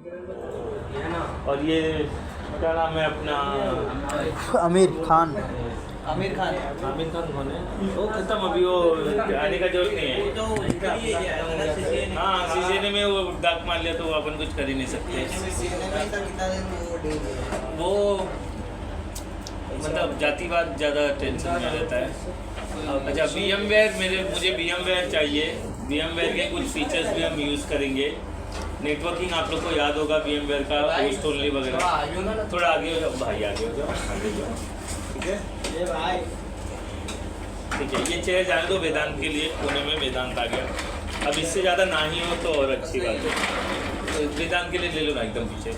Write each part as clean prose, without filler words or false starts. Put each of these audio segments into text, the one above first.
और ये क्या नाम है अपना, आमिर खान आमिर खान कौन है? वो खत्म, अभी वो आने का जरूरत नहीं है। हाँ सीजन में वो डाक मार लिया तो अपन कुछ कर ही नहीं सकते। वो मतलब जातिवाद ज़्यादा टेंशन में रहता है। अच्छा VMware, मुझे VMware चाहिए। VMware के कुछ फीचर्स भी हम यूज़ करेंगे। नेटवर्किंग आप लोग को याद होगा VMware का, होस्ट ओनली वगैरह। थोड़ा आगे हो जाओ भाई, आगे हो जाओ, आगे जाओ, ठीक है ठीक है। ये चेयर जाने दो वेदांत के लिए, पुणे में वेदांत आ गया। अब इससे ज़्यादा ना ही हो तो और अच्छी बात है। तो वेदांत के लिए ले लो ना एकदम पीछे।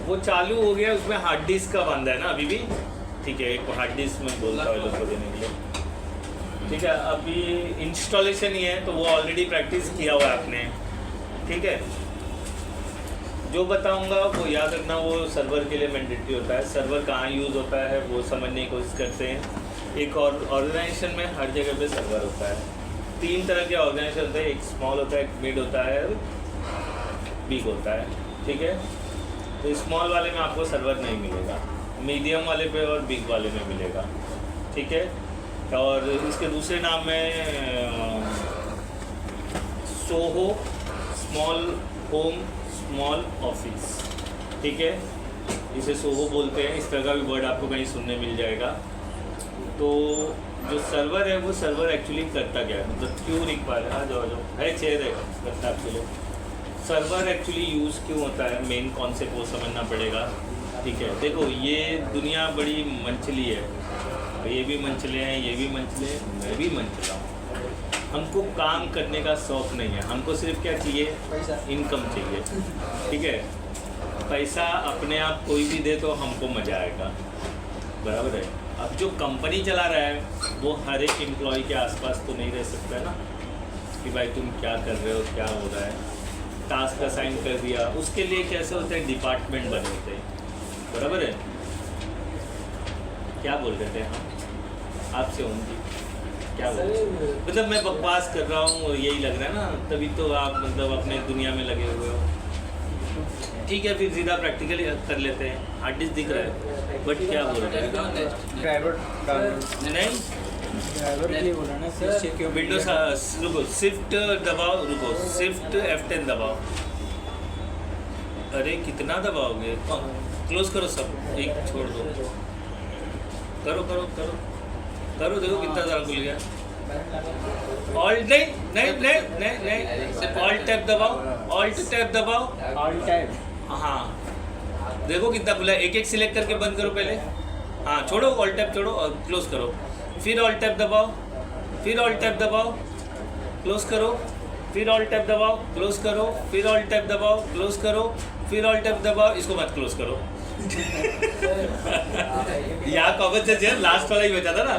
वो चालू हो गया, उसमें हार्ड डिस्क का बंद है ना अभी भी, ठीक है। एक हार्ड डिस्क में बोलता हूँ लोग को देने के लिए, ठीक है। अभी इंस्टॉलेशन ही है तो वो ऑलरेडी प्रैक्टिस किया हुआ है आपने, ठीक है। जो बताऊंगा वो याद रखना, वो सर्वर के लिए मैंडेटरी होता है। सर्वर कहाँ यूज़ होता है वो समझने की कोशिश करते हैं। एक और ऑर्गेनाइजेशन में हर जगह पे सर्वर होता है। 3 तरह के ऑर्गेनाइजेशन होते हैं, एक स्मॉल होता है, एक मिड होता है, बिग होता है, ठीक है। तो स्मॉल वाले में आपको सर्वर नहीं मिलेगा, मीडियम वाले पे और बिग वाले में मिलेगा, ठीक है। और इसके दूसरे नाम है Soho, small home small office, ठीक है। इसे सोहो बोलते हैं। इस तरह का भी वर्ड आपको कहीं सुनने मिल जाएगा। तो जो सर्वर है वो सर्वर एक्चुअली करता क्या है, मतलब क्यों रिक्वायर है, आ जाओ है चेयर है करता आपके लिए। सर्वर एक्चुअली यूज़ क्यों होता है, मेन कॉन्सेप्ट वो समझना पड़ेगा, ठीक है। देखो ये दुनिया बड़ी मंचली है, ये भी मंचले हैं, ये भी मंचले हैं, मैं भी मंचला हूँ। हमको काम करने का शौक़ नहीं है, हमको सिर्फ क्या चाहिए, इनकम चाहिए, ठीक है। पैसा अपने आप कोई भी दे तो हमको मज़ा आएगा, बराबर है। अब जो कंपनी चला रहा है वो हर एक एम्प्लॉय के आसपास तो नहीं रह सकता है ना, कि भाई तुम क्या कर रहे हो, क्या हो रहा है। टास्क असाइन कर दिया, उसके लिए कैसे होते हैं, डिपार्टमेंट बने होते हैं, बराबर है। क्या बोल रहे थे हम आपसे होंगी, क्या बोल रहे, मतलब मैं बकवास कर रहा हूँ और यही लग रहा है ना, तभी तो आप मतलब अपने दुनिया में लगे हुए हो, ठीक है। फिर सीधा प्रैक्टिकली कर लेते हैं। हार्ड डिस्क दिख रहा है बट क्या बोल रहे हैं, ड्राइवर नहीं विंडोज, रुको शिफ्ट दबाओ, रुको शिफ्ट F10 दबाओ। अरे कितना दबाओगे, क्लोज करो सब, एक छोड़ दो, करो करो करो करो, देखो कितना ज़्यादा खुल गया। ऑल्ट नहीं नहीं नहीं नहीं नहीं, ऑल्ट टैब दबाओ, ऑल्ट टैब दबाओ, ऑल टाइम। हाँ देखो कितना खुला है। एक एक सिलेक्ट करके बंद करो पहले, हाँ छोड़ो, ऑल्ट टैब छोड़ो और क्लोज करो, फिर ऑल्ट टैब दबाओ, फिर ऑल्ट टैब दबाओ, क्लोज करो, फिर ऑल्ट टैब दबाओ, क्लोज करो, फिर ऑल्ट टैब दबाओ, क्लोज करो, फिर ऑल्ट टैब दबाओ, इसको मत क्लोज करो। यहाँ कॉमन सेंस है, लास्ट वाला ही बचा था ना।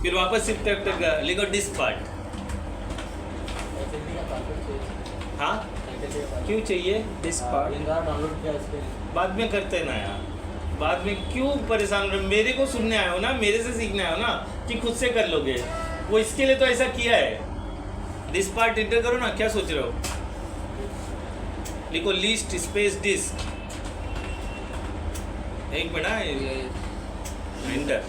फिर वापस शिफ्ट टैब तक लिखो डिस्क पार्ट। हाँ क्यों चाहिए डिस्क पार्ट? बाद में करते ना यार, बाद में क्यों परेशान हो, मेरे को सुनने आए हो ना, मेरे से सीखने आए हो ना कि खुद से कर लोगे। वो इसके लिए तो ऐसा किया है। डिस्क पार्ट इंटर करो ना, क्या सोच रहे हो, लिखो लिस्ट स्पेस डिस्क, एक मिनट इंटर।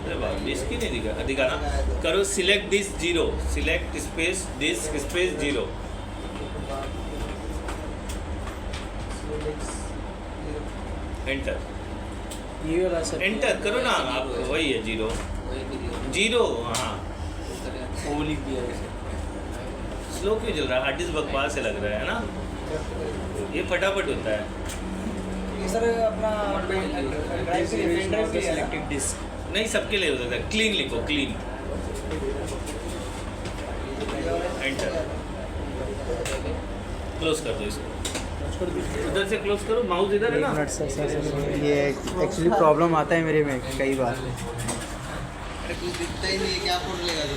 अरे वाह, डिस्क ही नहीं दिखाना, करो select disk 0, select space disk space 0, enter, enter करो ना आप, वही है 0 0, हाँ वो लिख दिया है। स्लो क्यों चल रहा है, हार्ड डिस्क बकवास से लग रहा है ना, ये फटाफट होता है। सर अपना सिलेक्टेड डिस्क नहीं सबके लिए हो सकता है, क्लीन लिखो, क्लीन, एंटर, क्लोज कर दो इसको, उधर से क्लोज करो, माउस इधर है ना। ये एक्चुअली प्रॉब्लम आता है मेरे में कई बार। अरे कुछ दिखता ही नहीं, क्या फोड़ लेगा तू।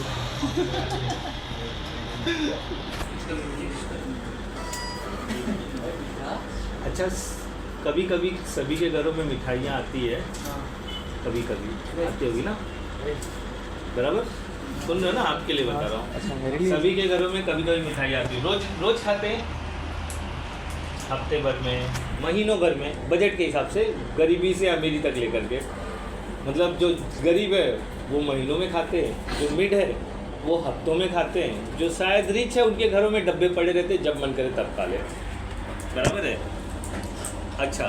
अच्छा कभी कभी सभी के घरों में मिठाइयाँ आती है, कभी कभी आती होगी ना, बराबर सुन रहे हो ना, आपके लिए बता रहा हूँ। अच्छा मेरे लिए सभी के घरों में कभी कभी मिठाई आती है, रोज रोज खाते हैं, हफ्ते भर में, महीनों भर में, बजट के हिसाब से, गरीबी से अमीरी तक लेकर के। मतलब जो गरीब है वो महीनों में खाते हैं, जो मिड है वो हफ्तों में खाते हैं, जो शायद रिच है उनके घरों में डब्बे पड़े रहते हैं, जब मन करे तब खा ले, बराबर है। अच्छा,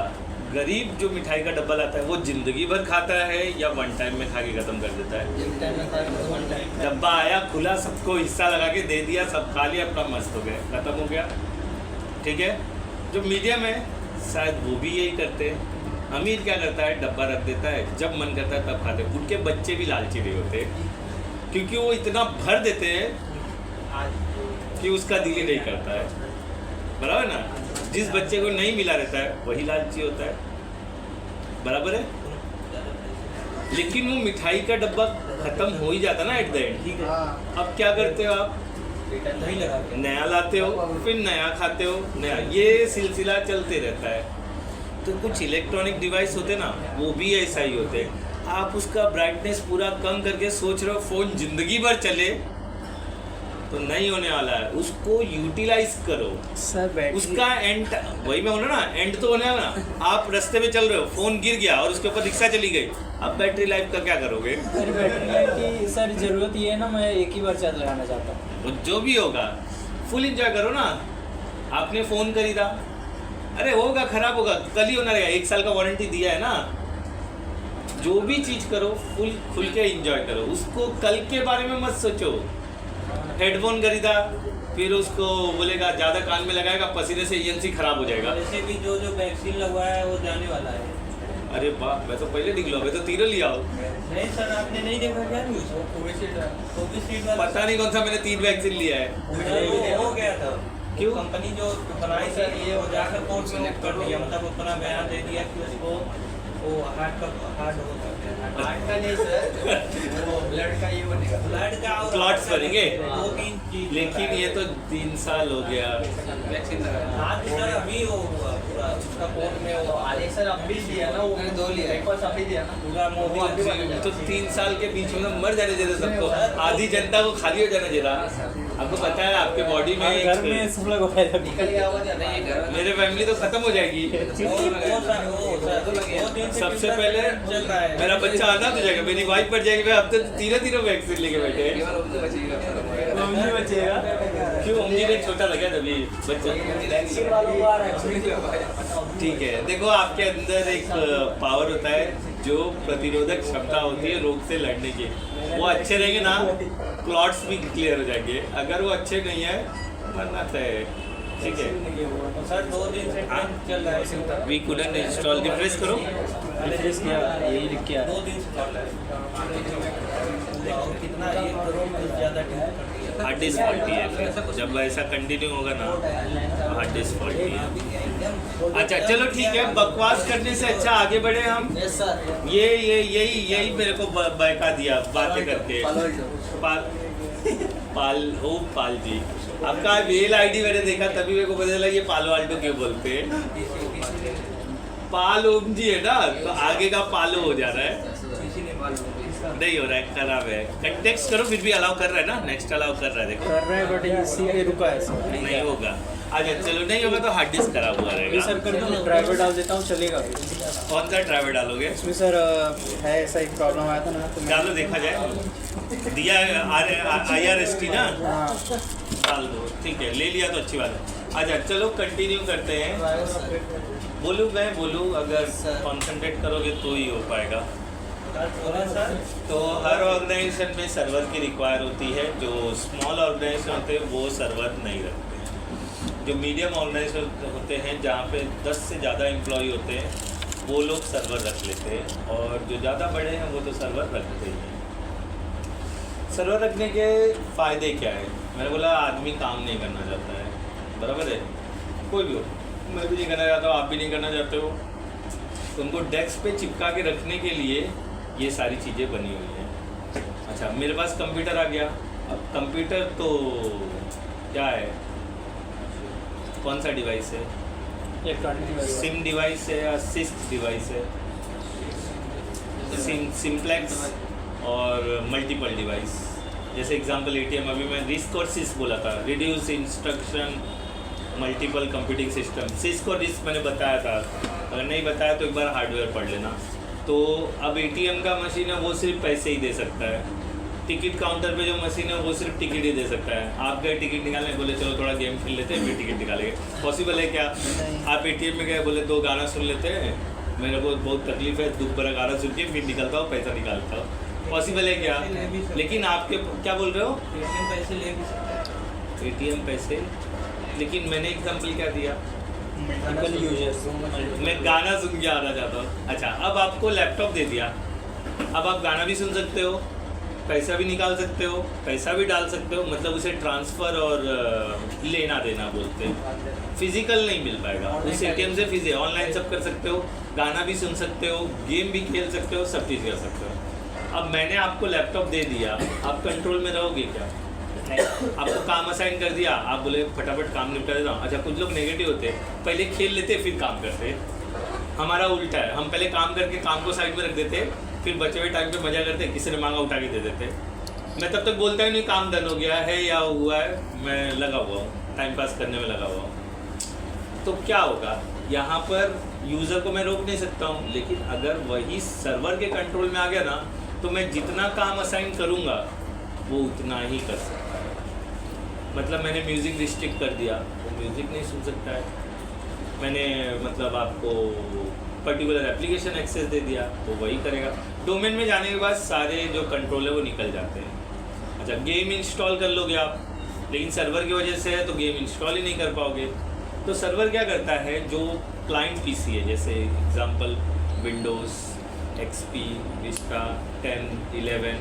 गरीब जो मिठाई का डब्बा लाता है वो ज़िंदगी भर खाता है या वन टाइम में खा के ख़त्म कर देता है? एक टाइम में खाया तो वन टाइम। डब्बा आया, खुला, सबको हिस्सा लगा के दे दिया, सब खा लिया, अपना मस्त हो गया, ख़त्म हो गया, ठीक है। जो मीडियम है शायद वो भी यही करते हैं। अमीर क्या करता है, डब्बा रख देता है, जब मन करता है तब खाते हैं। उनके बच्चे भी लालची नहीं होते, क्योंकि वो इतना भर देते हैं कि उसका दिल ही नहीं करता है, बराबर ना। जिस बच्चे को नहीं मिला रहता है वही लालची होता है, बराबर है। लेकिन वो मिठाई का डब्बा खत्म हो ही जाता ना एट द एंड। अब क्या करते हो आप, नया लाते हो, फिर नया खाते हो, नया, ये सिलसिला चलते रहता है। तो कुछ इलेक्ट्रॉनिक डिवाइस होते ना, वो भी ऐसा ही होते हैं। आप उसका ब्राइटनेस पूरा कम करके सोच रहे हो फ़ोन ज़िंदगी भर चले, तो नहीं होने वाला है। उसको यूटिलाइज करो सर बैटरी उसका एंड, वही मैं बोला ना, एंड तो होने वाला ना। आप रास्ते में चल रहे हो, फ़ोन गिर गया और उसके ऊपर रिक्शा चली गई, अब बैटरी लाइफ का क्या करोगे? सर बैटरी लाइफ की सर ज़रूरत ये है ना, मैं एक ही बार चार्ज लगाना चाहता हूँ। वो जो भी होगा फुल एंजॉय करो ना। आपने फ़ोन खरीदा, अरे होगा ख़राब होगा, कल ही होना रहेगा, 1 साल का वारंटी दिया है ना। जो भी चीज़ करो फुल खुल के एंजॉय करो, उसको कल के बारे में मत सोचो। हेडफोन खरीदा, फिर उसको बोलेगा ज़्यादा कान में लगाएगा, पसीने से ईएनसी खराब हो जाएगा। वैसे भी जो वैक्सीन लगवाया है वो जाने वाला है। अरे वाह, मैं तो पहले निकलो, मैं तो तीनों लिया हो। नहीं सर, आपने नहीं देखा क्या न्यूज़? कोविशील्ड वाला पता नहीं कौन सा, मैंने 3 वैक्सीन लिया है। वो हो गया था। क्यों? कंपनी जो बनाई थी ये वो जाकर कोर्ट में कर दिया, मतलब अपना बयान दे दिया कि उसको वो हार्ट हो सकता है। हार्ट का नहीं सर, वो ब्लड का ये बनेगा। ब्लड का और क्लॉट्स बनेंगे। 2-3 चीज। लेकिन ये तो 3 साल हो गया। वैक्सीन लगाया। हाँ तो सर अभी वो पूरा उसका कोर्ट में वो आले सर अब भी दिया ना, वो मैंने 2 लिया, एक बार अभी दिया ना। पूरा मोदी वो अभी बनेगा। तो 3 साल के बीच में मर जाने दे रहे सबको, आधी जनता को खाली हो जाना दे रहा। आपको पता है आपके बॉडी में घर में सब लोग निकल गया हुआ नहीं, ये घर में मेरे फैमिली तो खत्म हो जाएगी। सबसे पहले चल रहा है मेरा बच्चा आना हो जाएगा, मेरी वाइफ बढ़ जाएगी, मैं अब तो तीनों वैक्सीन लेके बैठे हैं। केवल उनसे बचेगा। मम्मी बचेगा। क्यों, मम्मी ने छोटा लगा तभी बच्चा। वैक्सीन वालों को आ रहा है। ठीक है, देखो आपके अंदर एक पावर होता है जो प्रतिरोधक क्षमता होती है रोग से लड़ने की। वो अच्छे रहेंगे ना, क्लॉट्स भी क्लियर हो जाएंगे। अगर वो अच्छे नहीं है, मरना तय है, ठीक है। सर 2 दिन से ट्रेंड चल रहा है। वी कुडंट इंस्टॉल, रिफ्रेश करो। रिफ्रेश किया, यही लिख के 2 दिन से चल रहा है। और कितना 1 करोड़ से ज़्यादा हार्ड डिस्क फॉल्टी है, जब ऐसा कंटिन्यू होगा ना हार्ड डिस्क फॉल्टी है। अच्छा चलो ठीक है, बकवास करने से अच्छा आगे बढ़े हम। Yes sir. यही मेरे को बहका दिया बातें करके। पाल जी, आपका मेल आईडी मैंने देखा तभी मेरे को पता चला ये पालो आल्टो क्यों बोलते हैं। पाल ओम जी है ना, तो आगे का पालो हो जा रहा है, नहीं हो रहा है, खराब है। कंटेक्स्ट करो, फिर भी अलाउ कर रहा है ना, नेक्स्ट अलाउ कर रहा है, देखो कर रहे हैं बट इसी पे रुका है सर। नहीं होगा। अच्छा चलो, नहीं होगा तो हार्ड डिस्क खराब हुआ अभी रहेगा। सर कर दो, ड्राइवर डाल देता हूँ, चलेगा। कौन सा ड्राइवर डालोगे? इसमें सर है ऐसा एक प्रॉब्लम आया था ना, तो डालो, देखा जाए। दिया IRST ना, हाँ डाल दो, ठीक है, ले लिया तो अच्छी बात है। अच्छा चलो कंटिन्यू करते हैं। बोलूँ मैं बोलूँ, अगर कॉन्सेंट्रेट करोगे तो ही हो पाएगा। तो हर ऑर्गेनाइजेशन में सर्वर की रिक्वायर होती है। जो स्मॉल ऑर्गेनाइजेशन होते हैं वो सर्वर नहीं रखते हैं। जो मीडियम ऑर्गेनाइजेशन होते हैं जहाँ पे 10 से ज़्यादा एम्प्लॉय होते हैं वो लोग सर्वर रख लेते हैं, और जो ज़्यादा बड़े हैं वो तो सर्वर रखते ही हैं। सर्वर रखने के फ़ायदे क्या है? मैंने बोला आदमी काम नहीं करना चाहता है, बराबर है, कोई भी हो, मैं भी नहीं करना चाहता हूँ, आप भी नहीं करना चाहते हो, तो उनको डेस्क पे चिपका के रखने के लिए ये सारी चीज़ें बनी हुई हैं। अच्छा मेरे पास कंप्यूटर आ गया। अब कंप्यूटर तो क्या है, कौन सा डिवाइस है? Electronic device. सिम डिवाइस है या सिस्क डिवाइस है? सिम्प्लेक्स और मल्टीपल डिवाइस। जैसे एग्जांपल एटीएम, अभी मैं रिस्क और सिस बोला था, reduce instruction multiple computing system. CISC और रिस्क मैंने बताया था, अगर नहीं बताया तो एक बार हार्डवेयर पढ़ लेना। तो अब एटीएम का मशीन है वो सिर्फ पैसे ही दे सकता है, टिकट काउंटर पे जो मशीन है वो सिर्फ टिकट ही दे सकता है। आप गए टिकट निकालने, बोले चलो थोड़ा गेम खेल लेते हैं, फिर टिकट निकालेंगे, पॉसिबल है क्या? आप एटीएम में गए, बोले 2 गाना सुन लेते हैं, मेरे को बहुत तकलीफ है, दुख भरा गाना सुन के फिर निकलता हूँ, पैसा निकालता हूँ, पॉसिबल है क्या? लेकिन आपके क्या बोल रहे हो? एटीएम पैसे ले भी सकते हैं। एटीएम पैसे, लेकिन मैंने एग्जाम्पल क्या दिया? मैं गाना सुन के आना चाहता हूँ। अच्छा, अब आपको लैपटॉप दे दिया, अब आप गाना भी सुन सकते हो, पैसा भी निकाल सकते हो, पैसा भी डाल सकते हो, मतलब उसे ट्रांसफ़र और लेना देना बोलते हैं। फिजिकल नहीं मिल पाएगा उस एटीएम से, फिजिकल ऑनलाइन सब कर सकते हो, गाना भी सुन सकते हो, गेम भी खेल सकते हो, सब चीज़ कर सकते हो। अब मैंने आपको लैपटॉप दे दिया, आप कंट्रोल में रहोगे क्या? आपको काम असाइन कर दिया, आप बोले फटाफट काम निपटा देता हूँ। अच्छा, कुछ लोग नेगेटिव होते हैं, पहले खेल लेते फिर काम करते। हमारा उल्टा है, हम पहले काम करके काम को साइड में रख देते, फिर बचे हुए टाइम पे मजा करते, किसी ने मांगा उठा के दे देते। मैं तब तक बोलता ही नहीं काम डन हो गया है या हुआ है, मैं लगा हुआ हूँ, टाइम पास करने में लगा हुआ हूँ। तो क्या होगा यहाँ पर? यूज़र को मैं रोक नहीं सकता हूँ, लेकिन अगर वही सर्वर के कंट्रोल में आ गया ना, तो मैं जितना काम असाइन करूँगा वो उतना ही कर सकता है। मतलब मैंने म्यूज़िक रिस्ट्रिक्ट कर दिया, वो म्यूज़िक नहीं सुन सकता है। मैंने मतलब आपको पर्टिकुलर एप्लीकेशन एक्सेस दे दिया, तो वही करेगा। डोमेन में जाने के बाद सारे जो कंट्रोल है वो निकल जाते हैं। अच्छा, गेम इंस्टॉल कर लोगे आप, लेकिन सर्वर की वजह से है तो गेम इंस्टॉल ही नहीं कर पाओगे। तो सर्वर क्या करता है, जो क्लाइंट पीसी है, जैसे एग्जांपल विंडोज़, एक्सपी, विस्टा 10, 11,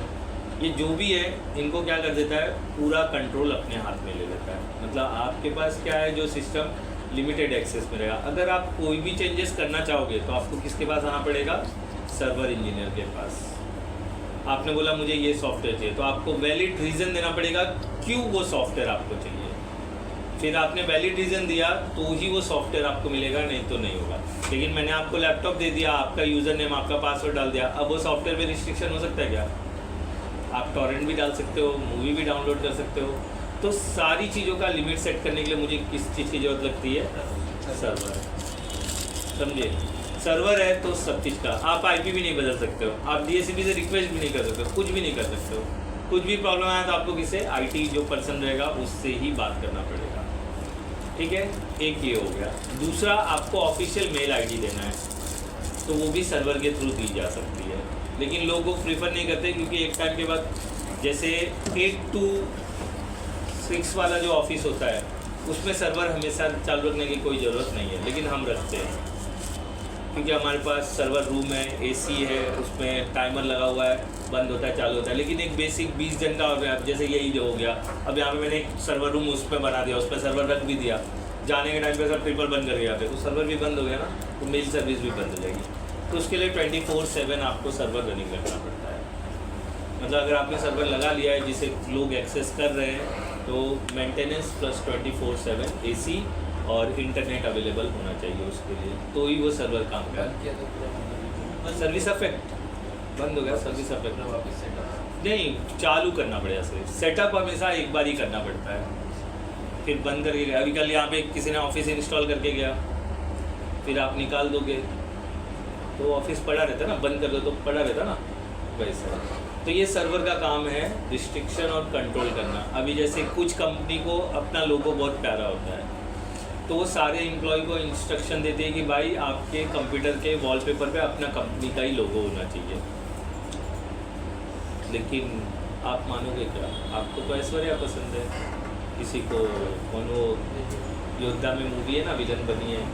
ये जो भी है, इनको क्या कर देता है, पूरा कंट्रोल अपने हाथ में ले लेता है। मतलब आपके पास क्या है, जो सिस्टम लिमिटेड एक्सेस में रहेगा। अगर आप कोई भी चेंजेस करना चाहोगे तो आपको किसके पास आना पड़ेगा? सर्वर इंजीनियर के पास। आपने बोला मुझे ये सॉफ्टवेयर चाहिए, तो आपको वैलिड रीज़न देना पड़ेगा क्यों वो सॉफ्टवेयर आपको चाहिए। फिर आपने वैलिड रीज़न दिया तो ही वो सॉफ्टवेयर आपको मिलेगा, नहीं तो नहीं होगा। लेकिन मैंने आपको लैपटॉप दे दिया, आपका यूज़र नेम, आपका पासवर्ड डाल दिया, अब वो सॉफ्टवेयर पर रिस्ट्रिक्शन हो सकता है क्या? आप टॉरेंट भी डाल सकते हो, मूवी भी डाउनलोड कर सकते हो। तो सारी चीज़ों का लिमिट सेट करने के लिए मुझे किस चीज़ की ज़रूरत लगती है? सर्वर। समझे? सर्वर है तो सब चीज़ का। आप आईपी भी नहीं बदल सकते हो, आप डीएससीपी से रिक्वेस्ट भी नहीं कर सकते हो, कुछ भी नहीं कर सकते हो। कुछ भी प्रॉब्लम आया तो आपको किससे? आईटी जो पर्सन रहेगा उससे ही बात करना पड़ेगा। ठीक है, एक ये हो गया। दूसरा, आपको ऑफिशियल मेल आईडी देना है, तो वो भी सर्वर के थ्रू दी जा सकती है, लेकिन लोग वो प्रीफर नहीं करते, क्योंकि एक टाइम के बाद जैसे 8 to 6 वाला जो ऑफिस होता है उसमें सर्वर हमेशा चालू रखने की कोई ज़रूरत नहीं है, लेकिन हम रखते हैं क्योंकि हमारे पास सर्वर रूम है, एसी है, उसमें टाइमर लगा हुआ है, बंद होता है चालू होता है। लेकिन एक बेसिक 20 जन का हो गया, जैसे यही जो हो गया, अब यहाँ पे मैंने एक सर्वर रूम उस पर बना दिया, उस पर सर्वर रख भी दिया, जाने के टाइम पे सब ट्रिपल बंद कर गया, तो सर्वर भी बंद हो गया ना, तो मेल सर्विस भी बंद हो जाएगी। तो उसके लिए 24/7 आपको सर्वर रनिंग रखना पड़ता है। मतलब अगर आपने सर्वर लगा लिया है जिसे लोग एक्सेस कर रहे हैं, तो मेंटेनेंस प्लस 24/7 एसी और इंटरनेट अवेलेबल होना चाहिए उसके लिए, तो ही वो सर्वर काम करे। सर्विस अफेक्ट बंद हो गया, सर्विस अफेक्ट नहीं, चालू करना पड़ेगा। सेटअप हमेशा एक बार ही करना पड़ता है, फिर बंद करके गया। अभी कल यहाँ पे किसी ने ऑफिस इंस्टॉल करके गया, फिर आप निकाल दोगे तो ऑफिस पड़ा रहता ना, बंद कर दो तो पड़ा रहता ना, वैसा। तो ये सर्वर का काम है रिस्ट्रिक्शन और कंट्रोल करना। अभी जैसे कुछ कंपनी को अपना लोगो बहुत प्यारा होता है, तो वो सारे एम्प्लॉय को इंस्ट्रक्शन देते हैं कि भाई आपके कंप्यूटर के वॉलपेपर पे अपना कंपनी का ही लोगो होना चाहिए। लेकिन आप मानोगे क्या, आपको तो ऐश्वर्या पसंद है, किसी को कौन वो योद्धा में मूवी है ना, विलन बनी है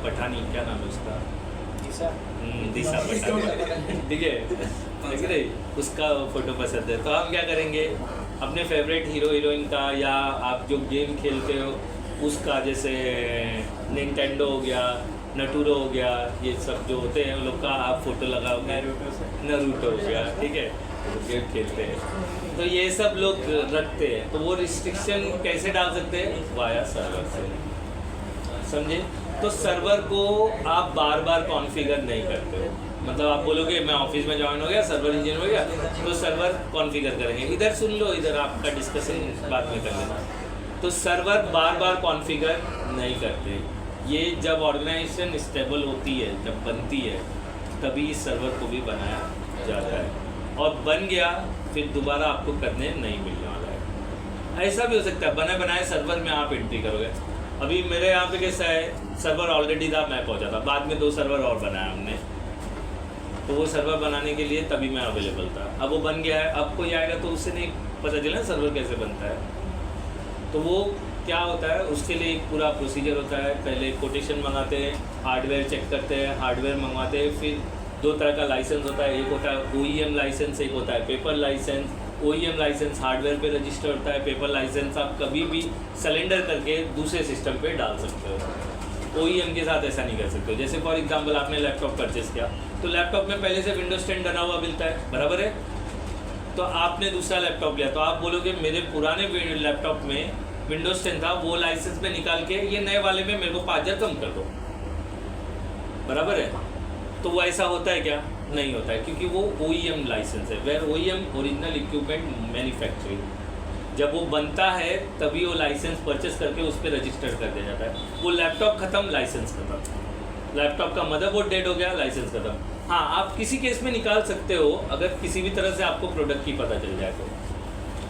पठानी, क्या नाम है उसका? दिशा पठानी, ठीक है, लेकिन उसका फ़ोटो पसंद है। तो हम क्या करेंगे, अपने फेवरेट हीरो हीरोइन का, या आप जो गेम खेलते हो उसका, जैसे निंटेंडो हो गया, नटूरो हो गया, ये सब जो होते हैं उन लोग का आप फ़ोटो लगाओगे। नरूटो हो गया, ठीक है, तो गेम खेलते हैं, तो ये सब लोग रखते हैं। तो वो रिस्ट्रिक्शन कैसे डाल सकते हैं? वाया सर्वर से, समझे? तो सर्वर को आप बार बार कॉन्फ़िगर नहीं करते हो। मतलब आप बोलोगे मैं ऑफिस में ज्वाइन हो गया, सर्वर इंजीनियर हो गया, तो सर्वर कॉन्फ़िगर करेंगे। इधर सुन लो, इधर आपका डिस्कशन बाद में कर लेना। तो सर्वर बार बार कॉन्फ़िगर नहीं करते। ये जब ऑर्गेनाइजेशन स्टेबल होती है, जब बनती है, तभी इस सर्वर को भी बनाया जाता है। और बन गया फिर दोबारा आपको करने नहीं मिलने वाला है। ऐसा भी हो सकता है बने बनाए सर्वर में आप एंट्री करोगे। अभी मेरे यहाँ पे कैसा है, सर्वर ऑलरेडी था, मैं पहुँचा था, बाद में 2 सर्वर और बनाया हमने। तो वो सर्वर बनाने के लिए तभी मैं अवेलेबल था। अब वो बन गया है, अब कोई आएगा तो उससे नहीं पता चला सर्वर कैसे बनता है। तो वो क्या होता है, उसके लिए एक पूरा प्रोसीजर होता है। पहले कोटेशन मंगाते हैं, हार्डवेयर चेक करते हैं, हार्डवेयर मंगवाते हैं, फिर 2 तरह का लाइसेंस होता है। एक होता है OEM लाइसेंस, एक होता है paper license. OEM license hardware पे रजिस्टर होता है, पेपर लाइसेंस आप कभी भी सिलेंडर करके दूसरे सिस्टम पे डाल सकते हो। OEM के साथ ऐसा नहीं कर सकते हो। जैसे फॉर एग्जांपल आपने लैपटॉप परचेस किया, तो लैपटॉप में पहले से विंडोज 10 बना हुआ मिलता है, बराबर है। तो आपने दूसरा लैपटॉप लिया, तो आप बोलोगे मेरे पुराने लैपटॉप में विंडोज 10 था, वो लाइसेंस पे निकाल के ये नए वाले में मेरे को 5,000 कम कर दो, बराबर है। तो वो ऐसा होता है क्या? नहीं होता है, क्योंकि वो OEM लाइसेंस है। Where OEM original equipment manufacturing, जब वो बनता है तभी वो लाइसेंस परचेस करके उस पर रजिस्टर कर दिया जाता है। वो लैपटॉप खत्म, लाइसेंस खत्म। लैपटॉप का मदरबोर्ड डेड हो गया, लाइसेंस खत्म। हाँ, आप किसी केस में निकाल सकते हो अगर किसी भी तरह से आपको प्रोडक्ट की पता चल जाए तो।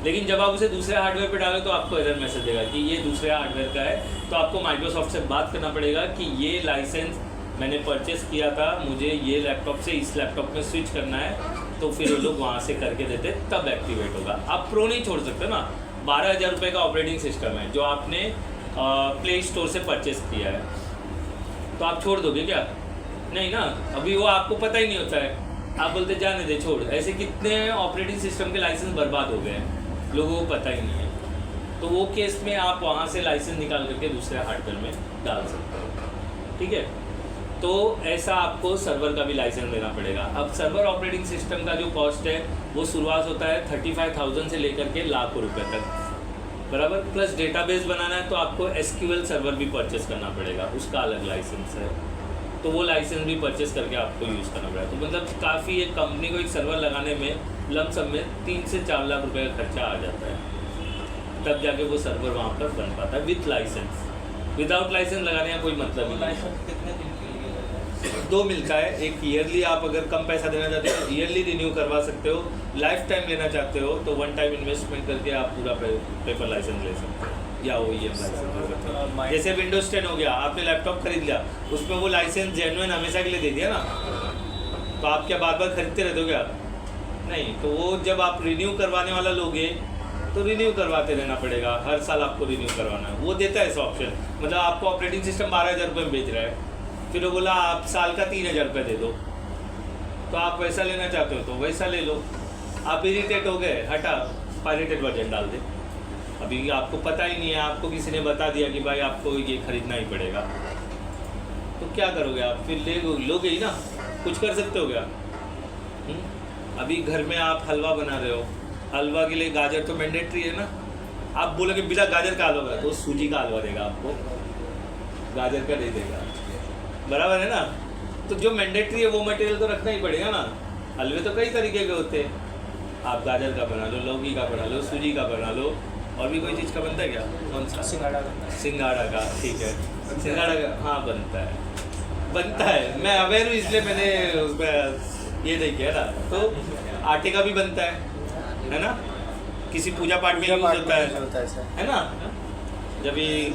लेकिन जब आप उसे दूसरे हार्डवेयर पे डालो तो आपको एरर मैसेज देगा कि ये दूसरे हार्डवेयर का है। तो आपको माइक्रोसॉफ्ट से बात करना पड़ेगा कि ये लाइसेंस मैंने परचेस किया था, मुझे ये लैपटॉप से इस लैपटॉप में स्विच करना है, तो फिर वो लोग वहाँ से करके देते, तब एक्टिवेट होगा। आप प्रो नहीं छोड़ सकते ना। 12,000 रुपये का ऑपरेटिंग सिस्टम है जो आपने प्ले स्टोर से परचेस किया है, तो आप छोड़ दोगे क्या? नहीं ना, अभी वो आपको पता ही नहीं होता है, आप बोलते जाने दे छोड़। ऐसे कितने ऑपरेटिंग सिस्टम के लाइसेंस बर्बाद हो गए हैं, लोगों को पता ही नहीं है। तो वो केस में आप वहाँ से लाइसेंस निकाल करके दूसरे हार्डवेयर में डाल सकते हो, ठीक है। तो ऐसा आपको सर्वर का भी लाइसेंस लेना पड़ेगा। अब सर्वर ऑपरेटिंग सिस्टम का जो कॉस्ट है वो शुरुआत होता है 35,000 से लेकर के लाखों रुपए तक, बराबर। प्लस डेटाबेस बनाना है तो आपको SQL सर्वर भी परचेस करना पड़ेगा, उसका अलग लाइसेंस है। तो वो लाइसेंस भी परचेस करके आपको यूज़ करना पड़ेगा। तो मतलब काफ़ी एक कंपनी को एक सर्वर लगाने में लमसम में 3 से 4 लाख रुपए का खर्चा आ जाता है, तब जाके वो सर्वर वहाँ पर बन पाता है विथ लाइसेंस। विदाउट लाइसेंस लगाने का कोई मतलब ही नहीं। लाइसेंस कितने दिन के लिए रहता है? 2 मिलता है। एक ईयरली, आप अगर कम पैसा देना चाहते हो ईयरली रिन्यू करवा सकते हो। लाइफ टाइम लेना चाहते हो तो 1 टाइम इन्वेस्टमेंट करके आप पूरा पेपर लाइसेंस ले सकते हो या OEM लाइसेंस ले सकते हो। जैसे विंडोज 10 हो गया, आपने लैपटॉप खरीद लिया, उसमें वो लाइसेंस जेन्युइन हमेशा के लिए दे दिया ना, तो आप क्या बार बार खरीदते रहते हो क्या? नहीं। तो वो जब आप रिन्यू करवाने वाला लोगे तो रिन्यू करवाते रहना पड़ेगा, हर साल आपको रिन्यू करवाना है। वो देता है ऐसा ऑप्शन। मतलब आपको ऑपरेटिंग सिस्टम 12,000 रुपये में बेच रहा है, फिर वो बोला आप साल का 3,000 रुपये दे दो, तो आप वैसा लेना चाहते हो तो वैसा ले लो। आप इरिटेट हो गए, हटा पायरेटेड वर्जन डाल दे। अभी आपको पता ही नहीं है, आपको किसी ने बता दिया कि भाई आपको ये खरीदना ही पड़ेगा, तो क्या करोगे आप? फिर लोगे ही ना, कुछ कर सकते हो क्या? अभी घर में आप हलवा बना रहे हो, हलवा के लिए गाजर तो मैंडेटरी है ना। आप बोलोगे बिना गाजर का हलवा है, तो सूजी का हलवा देगा आपको, गाजर का नहीं देगा, बराबर है ना। तो जो मैंडेटरी है वो मटेरियल तो रखना ही पड़ेगा ना। हलवे तो कई तरीके के होते हैं, आप गाजर का बना लो, लौकी का बना लो, सूजी का बना लो, और भी कोई चीज़ का बनता है क्या? कौन सा? सिंगाड़ा का, ठीक है, सिंगाड़ा का हाँ बनता है। मैं अवेयर हूँ इसलिए मैंने उसमें ये नहीं किया ना। तो आटे का भी बनता है ना, किसी पूजा पाठ में यूज होता है ना। जब ये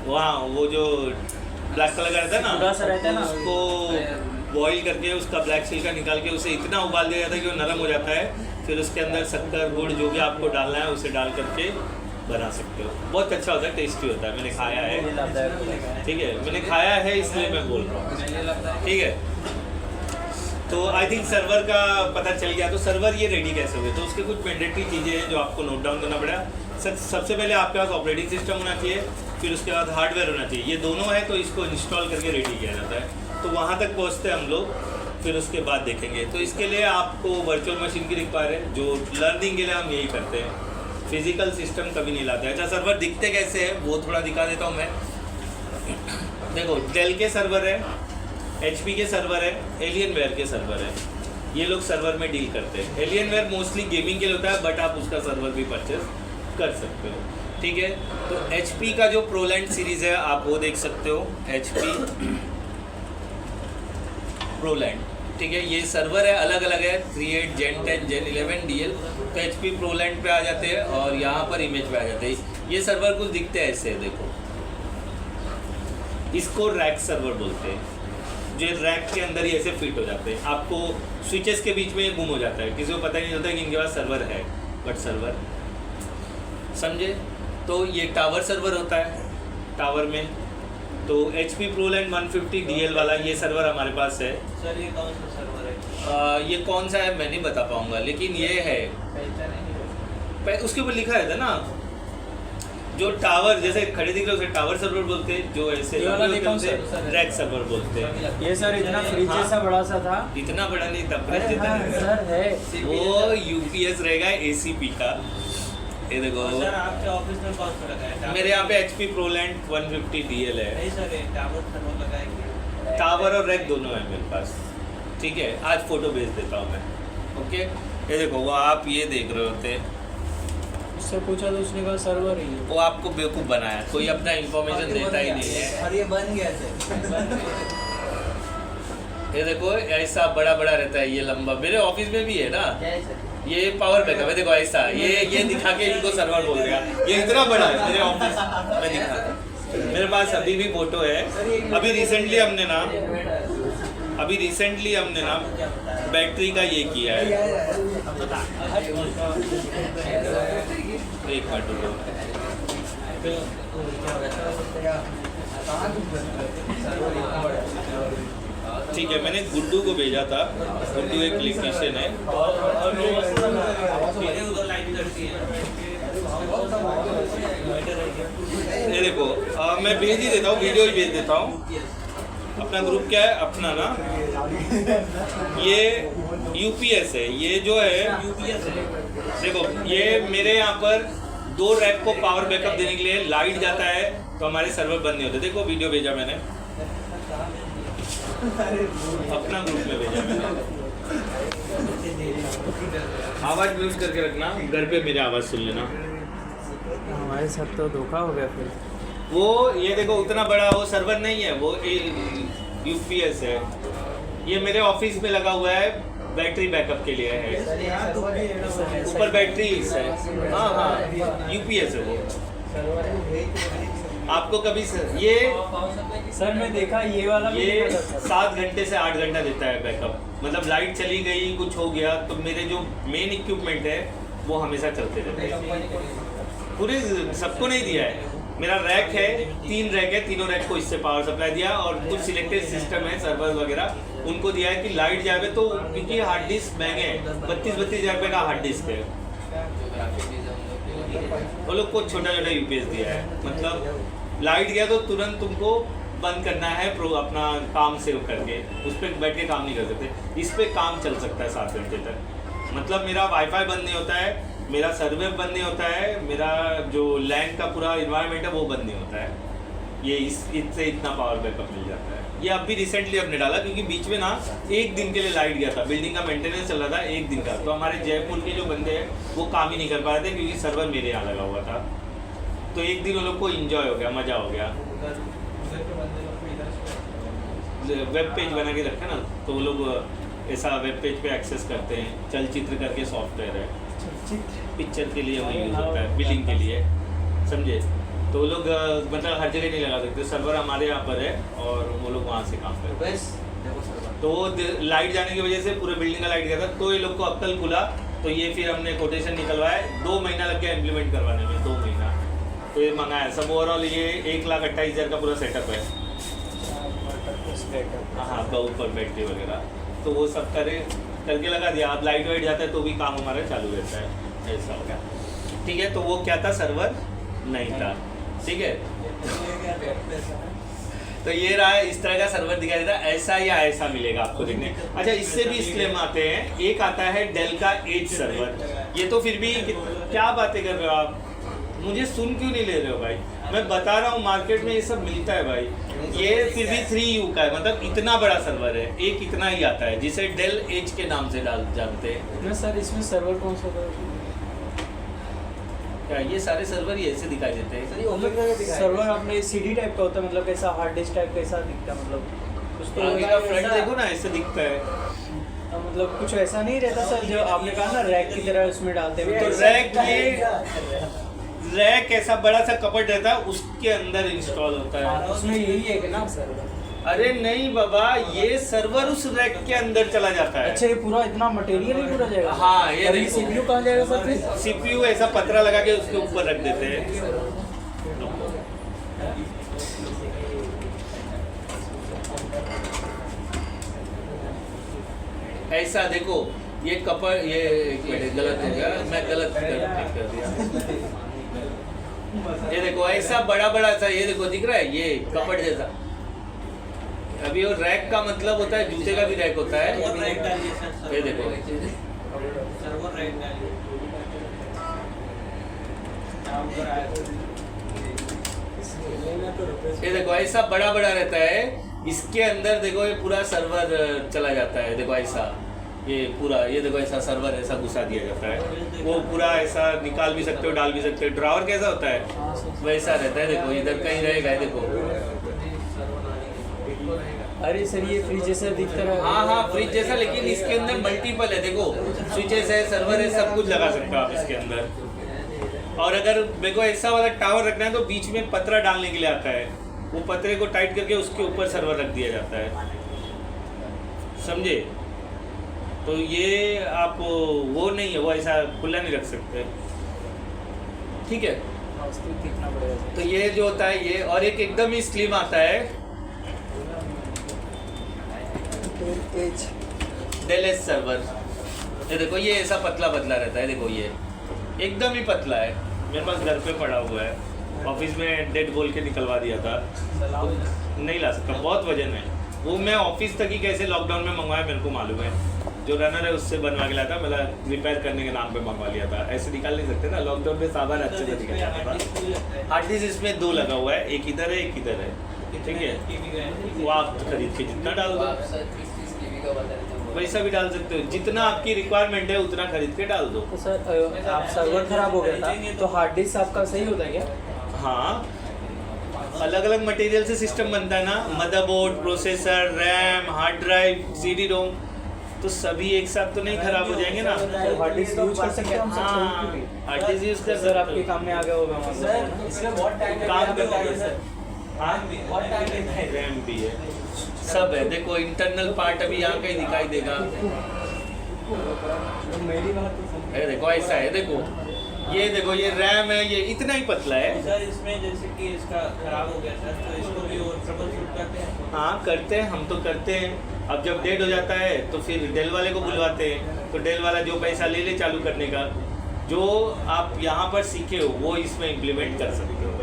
वहाँ वो जो ब्लैक कलर का रहता है ना, उसको बॉईल करके उसका ब्लैक छिलका निकाल के उसे इतना उबाल दिया जाता है कि वो नरम हो जाता है। फिर उसके अंदर शक्कर, गुड़, जो भी आपको डालना है उसे डाल करके बना सकते हो। बहुत अच्छा होता है, टेस्टी होता है, मैंने खाया है, ठीक है, मैंने खाया है इसलिए मैं बोल रहा हूँ, ठीक है। तो आई थिंक सर्वर का पता चल गया। तो सर्वर ये रेडी कैसे हुए, तो उसके कुछ मैंडेटरी चीज़ें हैं जो आपको नोट डाउन करना पड़ेगा। सबसे पहले आपके पास ऑपरेटिंग सिस्टम होना चाहिए, फिर उसके बाद हार्डवेयर होना चाहिए। ये दोनों है तो इसको इंस्टॉल करके रेडी किया जाता है। तो वहाँ तक पहुँचते हैं हम लोग, फिर उसके बाद देखेंगे। तो इसके लिए आपको वर्चुअल मशीन की रिक्वायर है, जो लर्निंग के लिए हम यही करते हैं। फिजिकल सिस्टम कभी नहीं लाते। अच्छा, सर्वर दिखते कैसे हैं वो थोड़ा दिखा देता हूँ मैं। देखो डेल के सर्वर है, HP के सर्वर है, एलियनवेयर के सर्वर है। ये लोग सर्वर में डील करते हैं। एलियनवेयर मोस्टली गेमिंग के लिए होता है, बट आप उसका सर्वर भी परचेज कर सकते हो, ठीक है। तो HP का जो प्रोलैंड सीरीज़ है आप वो देख सकते हो, HP प्रोलैंड, ठीक है। ये सर्वर है, अलग अलग है, 3.8 Gen 10 Gen 11 DL। तो HP प्रोलैंड पे आ जाते हैं और यहाँ पर इमेज पे आ जाते हैं। ये सर्वर कुछ दिखते हैं ऐसे, देखो इसको रैक सर्वर बोलते हैं। जो रैक के अंदर ही ऐसे फिट हो जाते हैं, आपको स्विचेस के बीच में ये गुम हो जाता है, किसी को पता ही नहीं चलता कि इनके पास सर्वर है, बट सर्वर, समझे। तो ये टावर सर्वर होता है, टावर में तो HP प्रोलैंड 150 DL वाला ये सर्वर हमारे पास है। सर ये कौन सा सर्वर है? ये कौन सा है मैं नहीं बता पाऊंगा, लेकिन ये है, उसके ऊपर लिखा रहता है ना, जो टावर जैसे खड़े दिख रहे हो उसे टावर सर्वर बोलते हैं, जो ऐसे ये वाला देखा हूं उसे रैक सर्वर बोलते हैं। ये सर इतना फ्रिज जैसा बड़ा सा था। इतना बड़ा नहीं था, अरे जितना हाँ, सर है। वो UPS रहेगा ACP का। ये देखो सर आपके ऑफिस में कौन सा लगा है? मेरे यहाँ पे HP प्रोलैंड 150 DL है। नहीं सर, ये टावर सर्वर लगा है क्या? टावर और रैक दोनों है मेरे पास, ठीक है। आज फोटो भेज देता हूँ मैं, ओके। ये देखो वो आप ये देख रहे होते, उससे पूछा तो उसने कहा सर्वर ही है। वो आपको बेवकूफ़ बनाया, कोई अपना इंफॉर्मेशन देता ही नहीं है। और ये बन गया सर। ये देखो ऐसा बड़ा बड़ा रहता है, ये लंबा, मेरे ऑफिस में भी है ना। क्या है सर? ये पावर बैकअप है, देखो ऐसा, ये दिखा के इनको सर्वर बोल देगा। ये इतना बड़ा है मेरे ऑफिस में, दिखा, मेरे पास अभी भी फोटो है। अभी रिसेंटली हमने ना बैटरी का ये किया है। एक मिनट रुको, ठीक है। मैंने गुड्डू को भेजा था, गुड्डू एक इलेक्ट्रीशियन है। मेरे उधर लाइन करती है। ये देखो मैं भेज ही देता हूँ, वीडियो ही भेज देता हूँ। अपना ग्रुप क्या है अपना ना, ये UPS है, ये जो है UPS है। देखो ये मेरे यहाँ पर 2 रैक को पावर बैकअप देने के लिए लाइट जाता है तो हमारे सर्वर बंद नहीं होते। देखो वीडियो भेजा मैंने, अपना ग्रुप में भेजा मैंने। आवाज़ म्यूट करके रखना, घर पे मेरी आवाज़ सुन लेना। हमारे साथ तो धोखा हो गया फिर। वो ये देखो उतना बड़ा वो सर्वर नहीं है, वो UPS है। ये मेरे ऑफिस में लगा हुआ है, बैटरी बैकअप के लिए है। सर ये सर्वर है। ऊपर बैटरी है, हाँ UPS है वो। आपको कभी ये सर मैं देखा ये वाला भी ये देखा था, सर। 7 घंटे से 8 घंटा देता है बैकअप। मतलब लाइट चली गई, कुछ हो गया तो मेरे जो मेन इक्विपमेंट है वो हमेशा चलते रहते हैं। पूरे सबको नहीं दिया है, मेरा रैक है, 3 रैक है, तीनों रैक को इससे पावर सप्लाई दिया और कुछ सिलेक्टेड सिस्टम है सर्वर वगैरह उनको दिया है कि लाइट जाए तो, क्योंकि हार्ड डिस्क महंगे हैं, 32-32 हज़ार रुपये का हार्ड डिस्क है। वो लोग को छोटा UPS दिया है, मतलब लाइट गया तो तुरंत तुमको बंद करना है, अपना काम सेव करके उस पर बैठ के काम नहीं कर सकते। इस पर काम चल सकता है 7 घंटे तक। मतलब मेरा वाईफाई बंद नहीं होता है, मेरा सर्वर बंद नहीं होता है, मेरा जो लैंड का पूरा इन्वायरमेंट है वो बंद नहीं होता है। ये इससे इतना पावर बैकअप मिल जाता है। ये अभी रिसेंटली हमने डाला क्योंकि बीच में ना 1 दिन के लिए लाइट गया था, बिल्डिंग का मेंटेनेंस चल रहा था 1 दिन का, तो हमारे जयपुर के जो बंदे हैं वो काम ही नहीं कर पा रहे थे क्योंकि सर्वर मेरे यहाँ लगा हुआ था। तो 1 दिन उन लोग को इंजॉय हो गया, मज़ा हो गया। वेब पेज बना के रखा ना तो वो लोग ऐसा वेब पेज पे एक्सेस करते हैं। चलचित्र करके सॉफ्टवेयर है, पिक्चर के लिए वही यूज़ होता है, बिलिंग के लिए, समझे। तो वो लोग मतलब हर जगह नहीं लगा सकते, सर्वर हमारे यहाँ पर है और वो लोग वहाँ से काम करते हैं। तो लाइट जाने की वजह से पूरे बिल्डिंग का लाइट गया था, तो ये लोग को अक्कल खुला, तो ये फिर हमने कोटेशन निकलवाया। 2 महीना लग गया इम्प्लीमेंट करवाने में, 2 महीना। तो ये मंगाया सब, ओवरऑल ये 1,28,000 का पूरा सेटअप है। हाँ ऊपर बैटरी वगैरह तो वो सब करके लगा दिया। अब लाइट वाइट जाता है तो भी काम हमारा चालू रहता है, ऐसा हो गया। ठीक है, तो वो क्या था, सर्वर नहीं था, ठीक है। तो ये रहा, इस तरह का सर्वर दिखाई देता है, ऐसा या ऐसा मिलेगा आपको देखने। अच्छा, इससे भी स्लेम आते हैं, एक आता है डेल का एज सर्वर। ये तो फिर भी क्या बातें कर रहे हो आप, मुझे सुन क्यों नहीं ले रहे हो भाई? मैं बता रहा हूँ मार्केट में ये सब मिलता है भाई। ये फिर भी 3U का है, मतलब इतना बड़ा सर्वर है, एक इतना ही आता है जिसे डेल एज के नाम से जानते हैं। ना सर इसमें सर्वर कौन सा था? क्या ये सारे सर्वर ही ऐसे दिखाई देते हैं? सर्वर अपने सीडी टाइप का होता है, मतलब कैसा हार्ड डिस्क टाइप कैसा दिखता है, मतलब कुछ तो आगे का फ्रंट देखो ना, ऐसे दिखता है। मतलब कुछ ऐसा नहीं रहता सर जो आपने कहा ना रैक की तरह उसमें डालते हैं। तो रैक ऐसा बड़ा सा कपट रहता है, उसके अंदर इंस्टॉल होता है। उसमें यही है कि ना सर्वर? अरे नहीं बाबा, ये सर्वर उस रैक के अंदर चला जाता है। अच्छा, ये पूरा इतना मटेरियल ही पूरा जाएगा? हाँ, ये और ये देखो। सीपीयू कहाँ जाएगा सर फिर? सीपीयू ऐसा पतरा लगा के उसके ऊपर रख देते हैं। ऐसा देखो, ये कपड़, ये एक मिनट गलत हो गया, मैं गलत कर दिया। ये देखो ऐसा बड़ा बड़ा सा, ये देखो दिख रहा है, ये कपड़ जैसा। अभी वो रैक का मतलब होता है, जूते का भी रैक होता है। ये देखो, सर्वर रैक डालिए। ये देखो ऐसा बड़ा बड़ा रहता है, इसके अंदर देखो ये पूरा सर्वर चला जाता है। देखो ऐसा, ये पूरा, ये देखो ऐसा सर्वर ऐसा घुसा दिया जाता है। वो पूरा ऐसा निकाल भी सकते हो, डाल भी सकते हो। ड्रॉवर कैसा होता है वैसा रहता है। देखो इधर कहीं रहेगा, देखो। अरे सर ये फ्रिज जैसा दिखता है। हाँ हाँ, फ्रिज जैसा, लेकिन इसके अंदर मल्टीपल है। देखो स्विचेस है, सर्वर है, सब कुछ लगा सकते हो आप इसके अंदर। और अगर मेरे को ऐसा वाला टावर रखना है तो बीच में पतरा डालने के लिए आता है, वो पतरे को टाइट करके उसके ऊपर सर्वर रख दिया जाता है, समझे? तो ये आप वो नहीं है, वो ऐसा खुला नहीं रख सकते, ठीक है? दिखना पड़ेगा। तो ये जो होता है ये, और एक एकदम ही स्लिम आता है डेल एज सर्वर। ये देखो, ये ऐसा पतला पतला रहता है। देखो ये एकदम ही पतला है, मेरे पास घर पे पड़ा हुआ है, ऑफिस में डेड बोल के निकलवा दिया था, तो नहीं ला सकता, बहुत वजन है वो। मैं ऑफिस तक ही कैसे लॉकडाउन में मंगवाया मेरे को मालूम है, जो रनर है उससे बनवा के लाया था, मतलब रिपेयर करने के नाम पे मंगवा लिया था। ऐसे निकाल नहीं सकते ना, लॉकडाउन में सामान अच्छे से निकल जाता था। हार्ड डिस्क इसमें 2 लगा हुआ है, एक इधर है एक इधर है, ठीक है? वो आप खरीद के जितना डाल दो वैसा भी डाल सकते हो, जितना आपकी रिक्वायरमेंट है उतना खरीद के डाल दो। तो सर आप सर्वर खराब हो गया था तो हार्ड डिस्क आपका सही होता है क्या? हाँ, अलग अलग मटेरियल से सिस्टम बनता है ना, motherboard, processor, RAM, hard drive, CD ROM, तो सभी एक साथ तो नहीं खराब हो जाएंगे ना। हार्ड डिस्क यूज कर सकते हैं हम सब? हाँ, हार्ड डिस्क यूज कर सर आपके काम में आ गया होगा सर इसमें बहुत टाइम काम करता है सर। हाँ, बहुत टाइम लगता है। रैम भी है, सब है। देखो इंटरनल पार्ट अभी यहाँ कहीं दिखाई देगा, मेरी बात तो समझ। ये देखो ऐसा है। देखो ये रैम है, ये इतना ही पतला है। सर इसमें जैसे कि इसका खराब हो गया सर, तो इसको भी और ट्रबल शूट करते हैं? हाँ करते हैं, हम तो करते हैं। अब जब डेड हो जाता है तो फिर डेल वाले को बुलवाते हैं, तो डेल वाला जो पैसा ले ले चालू करने का, जो आप यहाँ पर सीखे हो वो इसमें इम्प्लीमेंट कर सकते हो।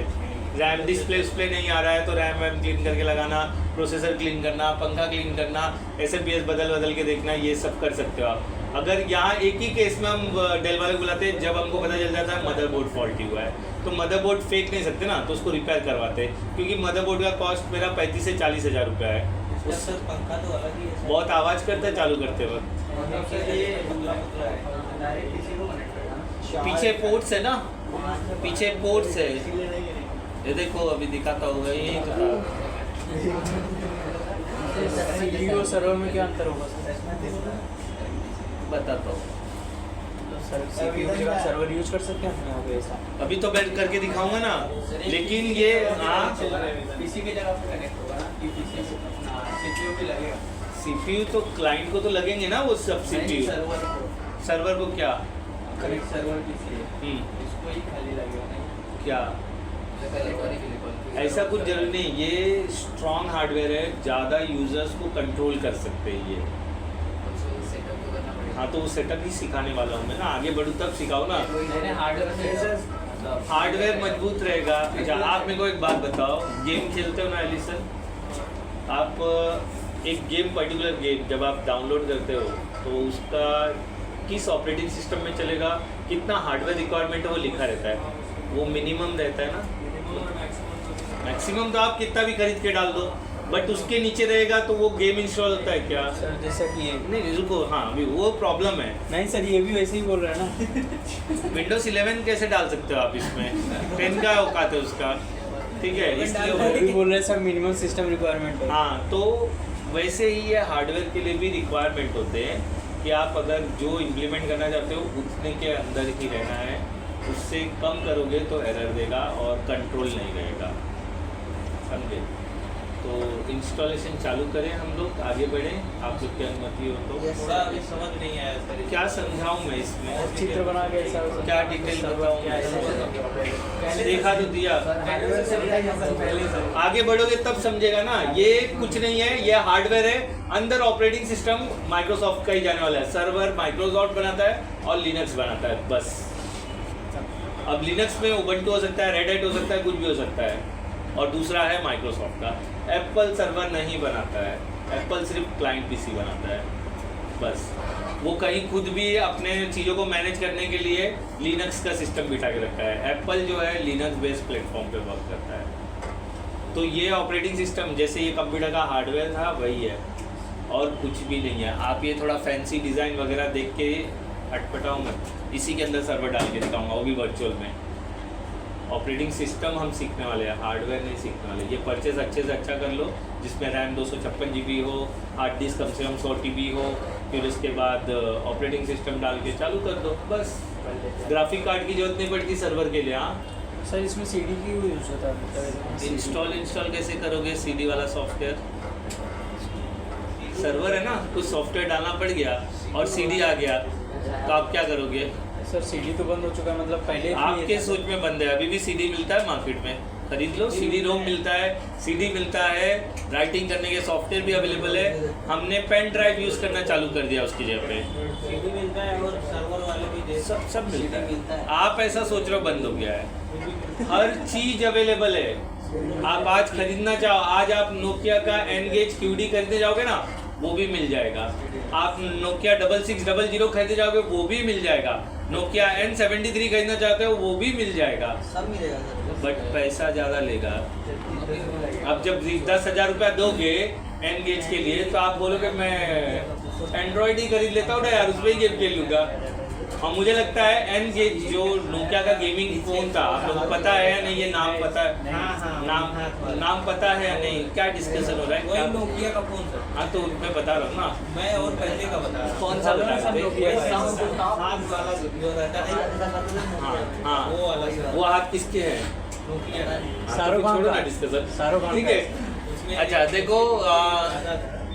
रैम डिस्प्ले नहीं आ रहा है तो रैम वैम क्लीन करके लगाना, प्रोसेसर क्लीन करना, पंखा क्लीन करना, SMPS बदल के देखना, ये सब कर सकते हो आप। अगर यहाँ एक ही केस में हम डेल वाले को बुलाते हैं, जब हमको पता चल जाता है मदरबोर्ड फॉल्टी हुआ है, तो मदरबोर्ड फेंक नहीं सकते ना, तो उसको रिपेयर करवाते हैं, क्योंकि मदरबोर्ड का कॉस्ट मेरा 35 से 40 हज़ार रुपया है। सर पंखा तो अलग ही है। बहुत आवाज़ करता है चालू करते वक्त। पीछे पोर्ट्स है ना, पीछे पोर्ट्स है, ये देखो अभी दिखाता होगा, यही तो था। सीपीयू और सर्वर में क्या अंतर होगा सर? बताता हूँ। सर सीपीयू के बाद सर्वर यूज कर सकते हैं यहाँ पे ऐसा? अभी तो मैं करके दिखाऊंगा ना, लेकिन ये पीसी की जगह पे कनेक्ट होगा ना, पीसी से अपना सीपीयू भी लगेगा। CPU तो क्लाइंट को तो लगेंगे ना वो सब CPU। सर्वर को क्या? कनेक्ट सर्वर पीसी है, इसको ही खाली लगेगा नहीं क्या ऐसा कुछ जरूरी नहीं, ये स्ट्रॉन्ग हार्डवेयर है, ज़्यादा यूजर्स को कंट्रोल कर सकते हैं ये। हाँ तो वो सेटअप ही सिखाने वाला हूँ मैं ना, आगे बढ़ूँ तब सिखाओ ना। हार्डवेयर मजबूत रहेगा। आप मेरे को एक बात बताओ, गेम खेलते हो ना एलिसन, आप एक गेम पर्टिकुलर गेम जब आप डाउनलोड करते हो तो उसका किस ऑपरेटिंग सिस्टम में चलेगा, कितना हार्डवेयर रिक्वायरमेंट है वो लिखा रहता है, वो मिनिमम रहता है ना। मैक्सिमम तो आप कितना भी खरीद के डाल दो, बट उसके नीचे रहेगा तो वो गेम इंस्टॉल होता है क्या? सर जैसा कि ये नहीं रुको, हाँ अभी वो प्रॉब्लम है। नहीं सर, ये भी वैसे ही बोल रहे हैं ना। विंडोज 11 कैसे डाल सकते हो आप इसमें? 10 का औकात है उसका, ठीक है, इसलिए वो भी बोल रहे हैं सर मिनिमम सिस्टम रिक्वायरमेंट है। हाँ, तो वैसे ही ये हार्डवेयर के लिए भी रिक्वायरमेंट होते हैं कि आप अगर जो इम्प्लीमेंट करना चाहते हो उतने के अंदर ही रहना है, उससे कम करोगे तो एरर देगा और कंट्रोल नहीं रहेगा, समझे? तो इंस्टॉलेशन चालू करें हम लोग, आगे बढ़ें, आप लोग की अनुमति हो तो। थोड़ा अभी समझ नहीं आया सर। क्या समझाऊं मैं इसमें? चित्र बना के ऐसा क्या डिटेल बताऊं? देखा तो दिया, आगे बढ़ोगे तब समझेगा ना। ये कुछ नहीं है, ये हार्डवेयर है, अंदर ऑपरेटिंग सिस्टम माइक्रोसॉफ्ट का ही जाने वाला है। सर्वर माइक्रोसॉफ्ट बनाता है और लिनक्स बनाता है, बस। अब लिनक्स में उबंटू हो सकता है, रेड हैट हो सकता है, कुछ भी हो सकता है, और दूसरा है माइक्रोसॉफ्ट का। एप्पल सर्वर नहीं बनाता है, एप्पल सिर्फ क्लाइंट पीसी बनाता है, बस। वो कहीं खुद भी अपने चीज़ों को मैनेज करने के लिए लिनक्स का सिस्टम बिठा के रखा है। एप्पल जो है लिनक्स बेस्ड प्लेटफॉर्म पे वर्क करता है। तो ये ऑपरेटिंग सिस्टम जैसे ये कंप्यूटर का हार्डवेयर था वही है, और कुछ भी नहीं है। आप ये थोड़ा फैंसी डिज़ाइन वगैरह देख के अटपटाओ मत, इसी के अंदर सर्वर डाल के दिखाऊंगा, वो भी वर्चुअल में। ऑपरेटिंग सिस्टम हम सीखने वाले हैं, हार्डवेयर नहीं सीखने वाले। ये परचेज अच्छे से अच्छा कर लो, जिसमें रैम 256 GB हो, हार्ड डिस्क कम से कम 100 TB हो, फिर उसके बाद ऑपरेटिंग सिस्टम डाल के चालू कर दो, बस। ग्राफिक कार्ड की जरूरत नहीं पड़ती सर्वर के लिए। हाँ सर, इसमें सीडी की यूज होता है। इंस्टॉल कैसे करोगे सीडी वाला सॉफ्टवेयर? सर्वर है ना, कुछ सॉफ्टवेयर डालना पड़ गया और सीडी आ गया, तो आप क्या करोगे? सर सीडी तो बंद हो चुका है, मतलब पहले आपके सोच में बंद है। अभी भी सीडी मिलता है मार्केट में, खरीद लो। सीडी रोम मिलता है, सीडी मिलता है, राइटिंग करने के सॉफ्टवेयर भी अवेलेबल है। हमने पेन ड्राइव यूज़ करना चालू कर दिया उसकी जगह पे। सीडी मिलता है और सर्वर वाले भी दे, सब मिलता है। आप ऐसा सोच रहे हो बंद हो गया है, हर चीज़ अवेलेबल है। आप आज खरीदना चाहो, आज आप नोकिया का एनगेज QD खरीदने जाओगे ना, वो भी मिल जाएगा। आप नोकिया 6600 खरीदने जाओगे, वो भी मिल जाएगा। नोकिया N73 खरीदना चाहते हो, वो भी मिल जाएगा, सब मिलेगा सर। बट पैसा ज़्यादा लेगा। अब जब 10,000 रुपया दोगे एनगेज के लिए, तो आप बोलोगे मैं एंड्रॉयड ही खरीद लेता हूँ ना यार, उसमें ही गेम खेल लूँगा। और मुझे लगता है एनगेज जो नोकिया का गेमिंग फ़ोन था, आप लोगों को पता है या नहीं? ये नाम पता है? नाम पता है या नहीं? क्या डिस्कशन हो रहा है? वही नोकिया का फोन सर। हाँ, तो मैं बता रहा हूँ ना। मैं और पहले का बता रहा हूँ। कौन सा बता रहे थे? हाथ वाला जो रहता है, हाँ हाँ, वो वाला सर। वो हाथ किसके हैं? नोकिया का। हाँ, शाहरुख तो खान छोड़ो का। ना डिस्कशन, शाहरुख खान ठीक का। है। उसमें अच्छा देखो,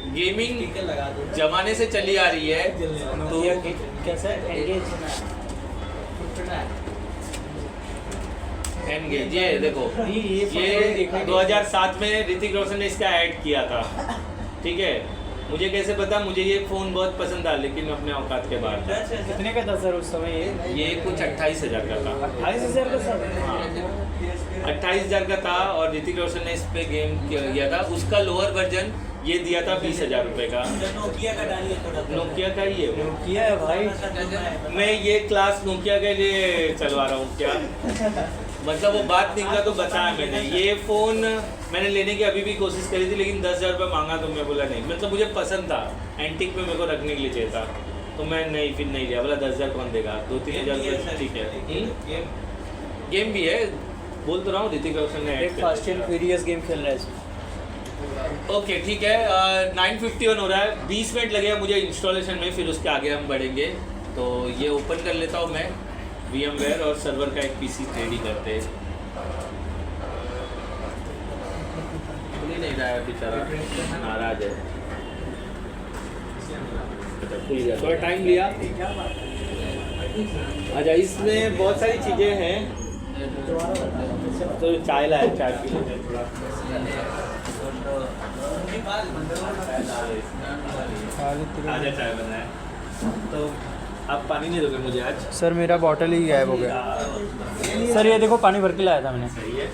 गेमिंग टिकट लगा दो। जमाने से चली आ रही है, तो नोकिया की कैसा एंगेज एनगेज, ये देखो, ये फोटो ये देखने के- 2007 में ऋतिक रोशन ने इसका ऐड किया था, ठीक है। मुझे कैसे पता? मुझे ये फ़ोन बहुत पसंद था, लेकिन अपने औकात के बाहर था। कितने का था सर उस समय? ये कुछ 28,000 का था। 28,000 का सर? हाँ, 28,000 का था, और ऋतिक रोशन ने इस पे गेम किया था। उसका लोअर वर्जन ये दिया था 20,000 रुपये का। नोकिया का डालिए थोड़ा। नोकिया का ही है वो। किया है भाई। मैं ये क्लास नोकिया के लिए चलवा रहा हूँ क्या? मतलब वो बात निकला तो बताया मैंने। ये फ़ोन मैंने लेने की अभी भी कोशिश करी थी, लेकिन 10,000 रुपये मांगा तो मैं बोला नहीं। मतलब मुझे पसंद था, एंटीक में मेरे को रखने के लिए चाहिए था, तो मैं नहीं, फिर नहीं लिया। बोला 10,000 कौन देगा, 2-3 हज़ार, ठीक है। गेम भी है, बोल तो रहा हूँ, ऋतिक रोशन ने एक फास्ट एंड फ्यूरियस गेम खेल रहा है इसमें। ओके ठीक है। 9:51 हो रहा है, 20 मिनट लगेगा मुझे इंस्टॉलेशन में, फिर उसके आगे हम बढ़ेंगे। तो ये ओपन कर लेता हूँ मैं VMware, और सर्वर का एक PC रेडी करते हैं। खुल ही नहीं रहा है बेचारा, नाराज है। खुल गया, थोड़ा टाइम लिया। अच्छा, इसमें बहुत सारी चीज़ें हैं, तो चाय लाया, चाय पी लेते हैं थोड़ा। ताज़ा चाय बना है, तो आप पानी नहीं दोगे मुझे आज? सर मेरा बॉटल ही गायब हो गया। सर ये देखो, पानी भर के लाया था मैंने। सही है।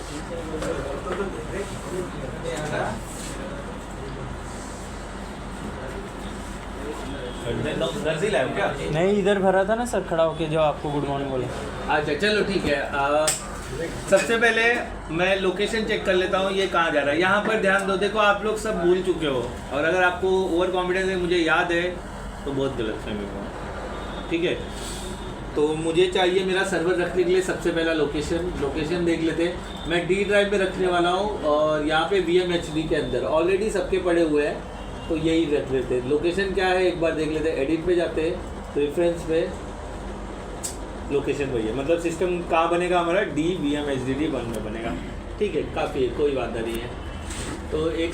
घर से लाए हो क्या? नहीं, इधर भरा था ना सर, खड़ा होके जो आपको गुड मॉर्निंग बोला। अच्छा चलो ठीक है। सबसे पहले मैं लोकेशन चेक कर लेता हूँ ये कहाँ जा रहा है। यहाँ पर ध्यान दो, देखो आप लोग सब भूल चुके हो और अगर आपको ओवर कॉन्फिडेंस है मुझे याद है तो बहुत गलत फहमी हुआ, ठीक है। तो मुझे चाहिए मेरा सर्वर रखने के लिए सबसे पहला लोकेशन देख लेते हैं। मैं डी ड्राइव पे रखने वाला हूँ और यहाँ पे VMHD के अंदर ऑलरेडी सबके पड़े हुए हैं तो यही रख लेते हैं। लोकेशन क्या है एक बार देख लेते हैं। एडिट पे जाते हैं, प्रेफरेंस पे लोकेशन वही है, मतलब सिस्टम कहाँ बनेगा हमारा DVMHD1 में बनेगा, ठीक है। काफ़ी है, कोई बात नहीं है। तो एक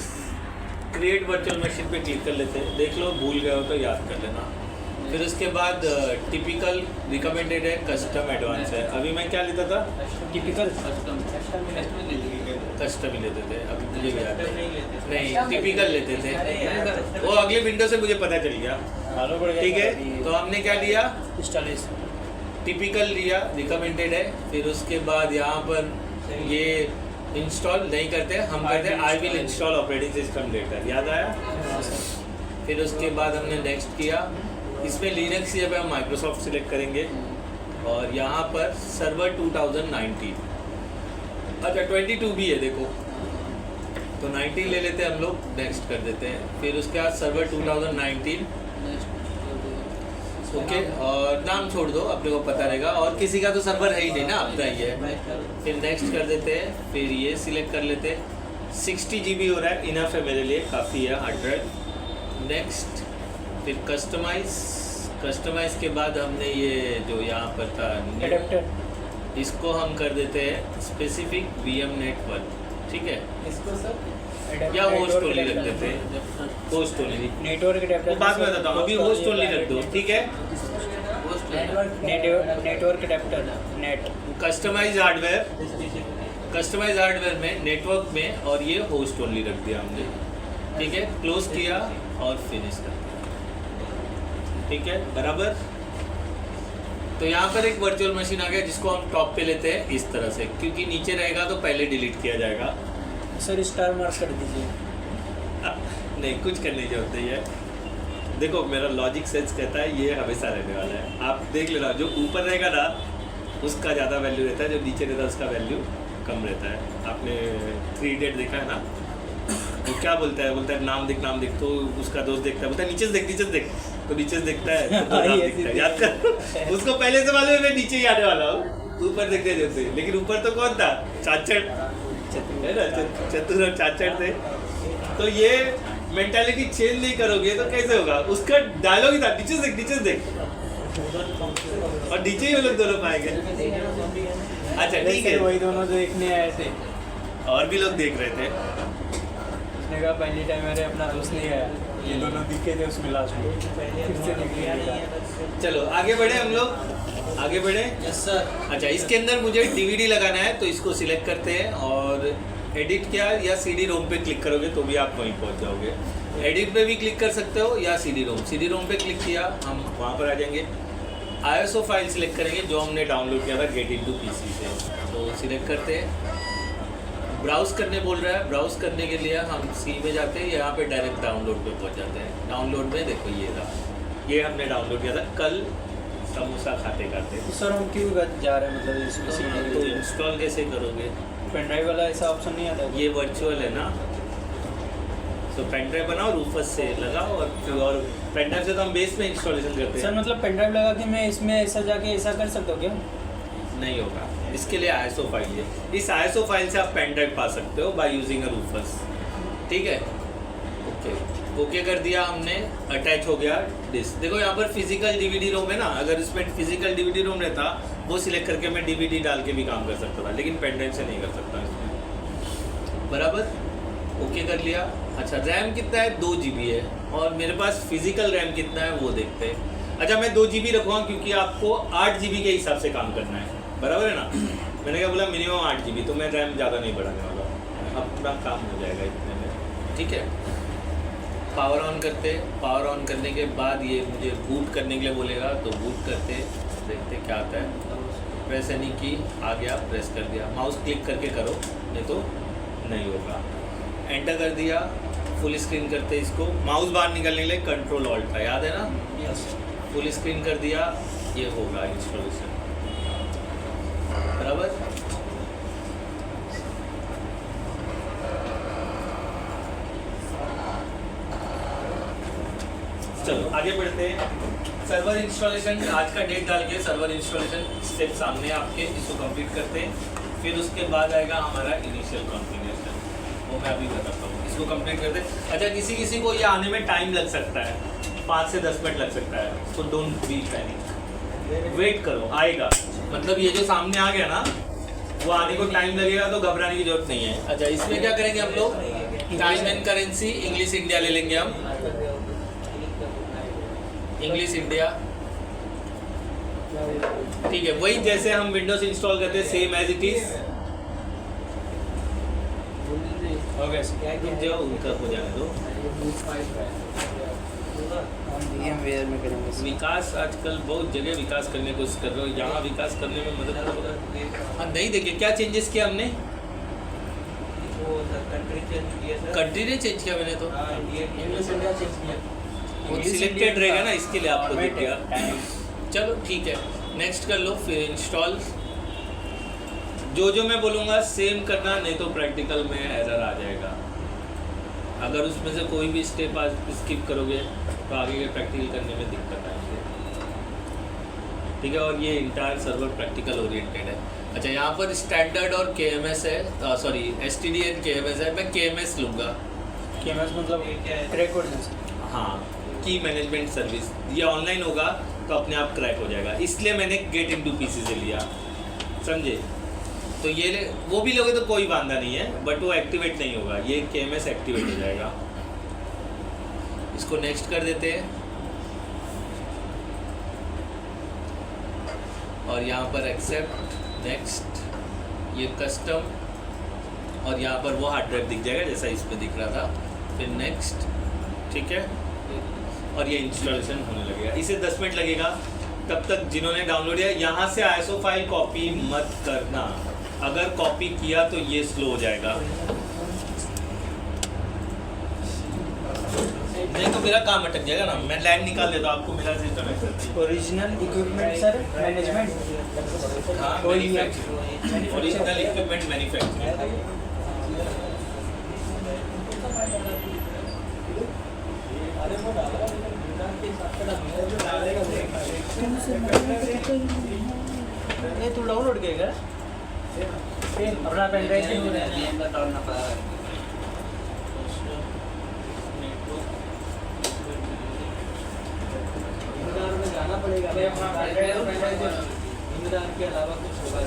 क्रिएट वर्चुअल मशीन पे क्लिक कर लेते हैं। देख लो भूल गए हो तो याद कर लेना। फिर उसके बाद टिपिकल, रिकमेंडेड है, कस्टम, एडवांस है। अभी मैं क्या लेता था? टिपिकल कस्टम ही लेते थे, अभी मुझे भी याद है। नहीं, टिपिकल लेते थे, वो अगले विंडो से मुझे पता चल गया, ठीक है। तो हमने क्या लिया? टिपिकल लिया, रिकमेंडेड है। फिर उसके बाद यहाँ पर ये इंस्टॉल नहीं करते, हम करते हैं I will install operating system later, याद आया। फिर उसके बाद हमने नेक्स्ट किया। इसमें लिनक्स या हम माइक्रोसॉफ्ट सिलेक्ट करेंगे और यहाँ पर सर्वर 2019, अच्छा 22 भी है देखो, तो 19 ले लेते हैं हम लोग, नेक्स्ट कर देते हैं। फिर उसके बाद सर्वर 2019, ओके, और नाम छोड़ दो, अपने को पता रहेगा। और किसी का तो सर्वर है ही नहीं ना, अपना ही है। फिर नेक्स्ट कर देते हैं। फिर ये सिलेक्ट कर लेते हैं। 60 GB हो रहा है, इनफ है मेरे लिए, काफ़ी है हार्ड ड्राइव। नेक्स्ट, फिर कस्टमाइज के बाद हमने ये जो यहाँ पर था एडेप्टर, इसको हम कर देते हैं स्पेसिफिक VMNet1, ठीक है। इसको सर या होस्ट ओनली रख देते हैं, होस्ट ओनली, नेटवर्क एडेप्टर, वो बाद में बताता हूँ, अभी होस्ट ओनली रख दो, ठीक है। Network adapter, net customize hardware में, नेटवर्क में, और ये होस्ट ओनली रख दिया हमने, ठीक है। क्लोज किया और फिनिश कर दिया, ठीक है, बराबर। तो यहाँ पर एक वर्चुअल मशीन आ गया जिसको हम टॉप पे लेते हैं इस तरह से, क्योंकि नीचे रहेगा तो पहले डिलीट किया जाएगा। सर स्टार मार्क कर दीजिए। नहीं, कुछ करने की जरूरत नहीं है। देखो मेरा लॉजिक सेंस कहता है ये हमेशा रहने वाला है। आप देख लेना, जो ऊपर रहेगा ना उसका ज़्यादा वैल्यू रहता है, जो नीचे रहता है उसका वैल्यू कम रहता है। आपने 3 इडियट देखा है ना, वो क्या बोलता है नाम देख, तो उसका दोस्त देखता है, बोलता है नीचे से देख, तो नीचे से देखता है तो नाम दिखता है, याद कर। उसको पहले से मालूम है मैं नीचे ही आने वाला हूँ, ऊपर देखते जैसे। लेकिन ऊपर तो कौन था? चाचड़ है ना, चतुर और चाचड़ थे। तो ये मेंटालिटी चेंज नहीं करोगे तो कैसे होगा? उसका डायलॉग ही था, नीचे से देख, और नीचे ही वो लोग दोनों पाएंगे। अच्छा ठीक है, वही दोनों देखने आए थे, और भी लोग देख रहे थे। उसने कहा पहली टाइम मेरे अपना दोस्त नहीं आया, ये दोनों दिखे थे उसमें लास्ट में, फिर से दिख गया। चलो आगे बढ़े हम लोग, आगे बढ़े। Yes sir. अच्छा, इसके अंदर मुझे DVD लगाना है तो इसको सिलेक्ट करते हैं और एडिट किया या CD-ROM पे क्लिक करोगे तो भी आप वहीं पहुंच जाओगे। एडिट पे भी क्लिक कर सकते हो या CD-ROM पे क्लिक किया, हम वहाँ पर आ जाएंगे। ISO फाइल सिलेक्ट करेंगे जो हमने डाउनलोड किया था गेट इनटू PC से, तो सिलेक्ट करते हैं। ब्राउज़ करने बोल रहा है, ब्राउज़ करने के लिए हम C में जाते हैं, यहाँ पे डायरेक्ट डाउनलोड पे पहुँच जाते हैं। डाउनलोड में देखो ये था, ये हमने डाउनलोड किया था कल समोसा खाते तो सर हम क्यों जा रहे हैं, मतलब इसमें सीखने के तो लिए? इंस्टॉल कैसे करोगे? पेन ड्राइव वाला ऐसा ऑप्शन नहीं आता? ये वर्चुअल है ना, तो पेन ड्राइव बनाओ, रूफस से लगाओ और पेन ड्राइव से तो हम बेस में इंस्टॉलेशन करते सर हैं। मतलब पेन ड्राइव लगा के मैं इसमें ऐसा जाके ऐसा कर सकता हूँ क्या? नहीं होगा, इसके लिए ISO फाइल है। इस ISO फाइल से आप पेन ड्राइव पा सकते हो बाय यूजिंग अ रूफस, ठीक है। ओके कर दिया हमने, अटैच हो गया डिस्क। देखो यहाँ पर फिजिकल DVD-ROM है ना, अगर इसमें फिजिकल DVD-ROM रहता वो सिलेक्ट करके मैं DVD डाल के भी काम कर सकता था, लेकिन पेन ड्राइव से नहीं कर सकता इसमें, बराबर। ओके कर लिया। अच्छा, रैम कितना है? 2 GB है, और मेरे पास फिजिकल रैम कितना है वो देखते हैं। अच्छा, मैं 2 GB रखूँगा क्योंकि आपको 8 GB के हिसाब से काम करना है, बराबर है ना। मैंने क्या बोला, मिनिमम 8 GB, तो मैं रैम ज़्यादा नहीं बढ़ाने वाला, अपना काम हो जाएगा इतने में, ठीक है। पावर ऑन करते, पावर ऑन करने के बाद ये मुझे बूट करने के लिए बोलेगा, तो बूट करते देखते क्या आता है। प्रेस एनी की आ गया, प्रेस कर दिया, माउस क्लिक करके करो नहीं तो नहीं होगा। एंटर कर दिया, फुल स्क्रीन करते इसको। माउस बाहर निकलने के लिए कंट्रोल ऑल्ट था, याद है ना। यस। फुल स्क्रीन कर दिया, ये होगा इंस्टॉलेशन, बराबर। आगे बढ़ते हैं। सर्वर इंस्टॉलेशन आज का डेट डाल के सर्वर इंस्टॉलेशन स्टेप सामने आपके, इसको कंप्लीट करते हैं। फिर उसके बाद आएगा हमारा इनिशियल कॉन्फ़िगरेशन, वो मैं अभी बताता हूँ। इसको कंप्लीट करते हैं। अच्छा, किसी को ये आने में टाइम लग सकता है, 5 से 10 मिनट लग सकता है, तो डोंट बी पैनिक, वेट करो, आएगा। मतलब ये जो सामने आ गया ना, वो आने को टाइम लगेगा, तो घबराने की जरूरत नहीं है। अच्छा, इसमें क्या करेंगे हम लोग, time and currency English India ले लेंगे हम, इंग्लिश इंडिया, ठीक है। वही जैसे हम विंडोज इंस्टॉल करते हैं, सेम एज इट इज। जो उनका हो जाने दो। VMware में करेंगे। विकास आजकल बहुत जगह विकास करने की कोशिश कर रहे हो, यहाँ विकास करने में मदद करो। हाँ, नहीं देखिए क्या चेंजेस किया हमने, कंट्री ने चेंज किया मैंने तो, वो सिलेक्टेड रहेगा ना, इसके लिए आपको दिख गया। चलो ठीक है, नेक्स्ट कर लो। फिर इंस्टॉल, जो मैं बोलूँगा सेम करना, नहीं तो प्रैक्टिकल में एरर आ जाएगा। अगर उसमें से कोई भी स्टेप आज स्किप करोगे तो आगे के प्रैक्टिकल करने में दिक्कत आएगी, ठीक है। और ये इंटायर सर्वर प्रैक्टिकल ओरिएंटेड है। अच्छा, यहाँ पर स्टैंडर्ड और KMS है, सॉरी STD एंड KMS है। मैं KMS लूँगा। KMS मतलब क्रैक वर्जन। हाँ, की मैनेजमेंट सर्विस, ये ऑनलाइन होगा तो अपने आप क्रैक हो जाएगा, इसलिए मैंने गेट इनटू पीसी से लिया, समझे। तो ये वो भी लोगे तो कोई वांदा नहीं है, बट वो एक्टिवेट नहीं होगा, ये KMS एक्टिवेट हो जाएगा। इसको नेक्स्ट कर देते हैं, और यहाँ पर एक्सेप्ट, नेक्स्ट, ये कस्टम, और यहाँ पर वो हार्ड ड्राइव दिख जाएगा जैसा इसमें दिख रहा था। फिर नेक्स्ट, ठीक है, और ये इंस्टॉलेशन होने लगेगा। इसे 10 मिनट लगेगा। तब तक जिन्होंने डाउनलोड किया, यहाँ से ISO फाइल कॉपी मत करना, अगर कॉपी किया तो ये स्लो हो जाएगा, नहीं तो मेरा काम अटक जाएगा ना। मैं लाइन निकाल देता हूँ, आपको मेरा सिस्टम है। ओरिजिनल इक्विपमेंट सर, मैनेजमेंट, हाँ, मैन्युफैक्चरिंग, ओरिजिनल इक्विपमेंट मैन्युफैक्चरिंग। ये तू डाउनलोड करेगा अपना पेन ड्राइव जाना पड़ेगा, के अलावा कुछ होगा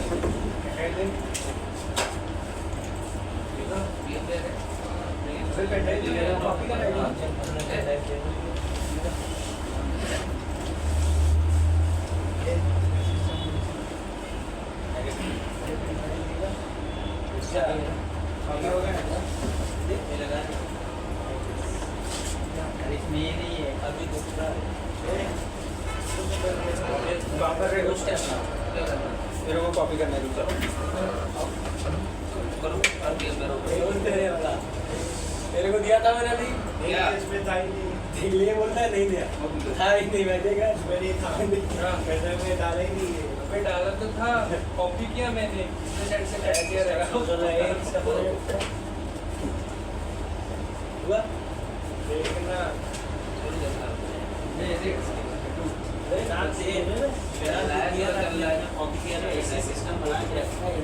अभी दूसरा मेरे को कॉपी करना है, मेरे को दिया था मैंने अभी, इसमें था ही नहीं, देख लिए बोलता है नहीं दिया, था ही नहीं, बैठेगा मैंने था में डाला ही नहीं है, मैं डाला तो था, कॉपी किया मैंने, से दिया रहेगा हुआ देखना सिस्टम बना के रखा है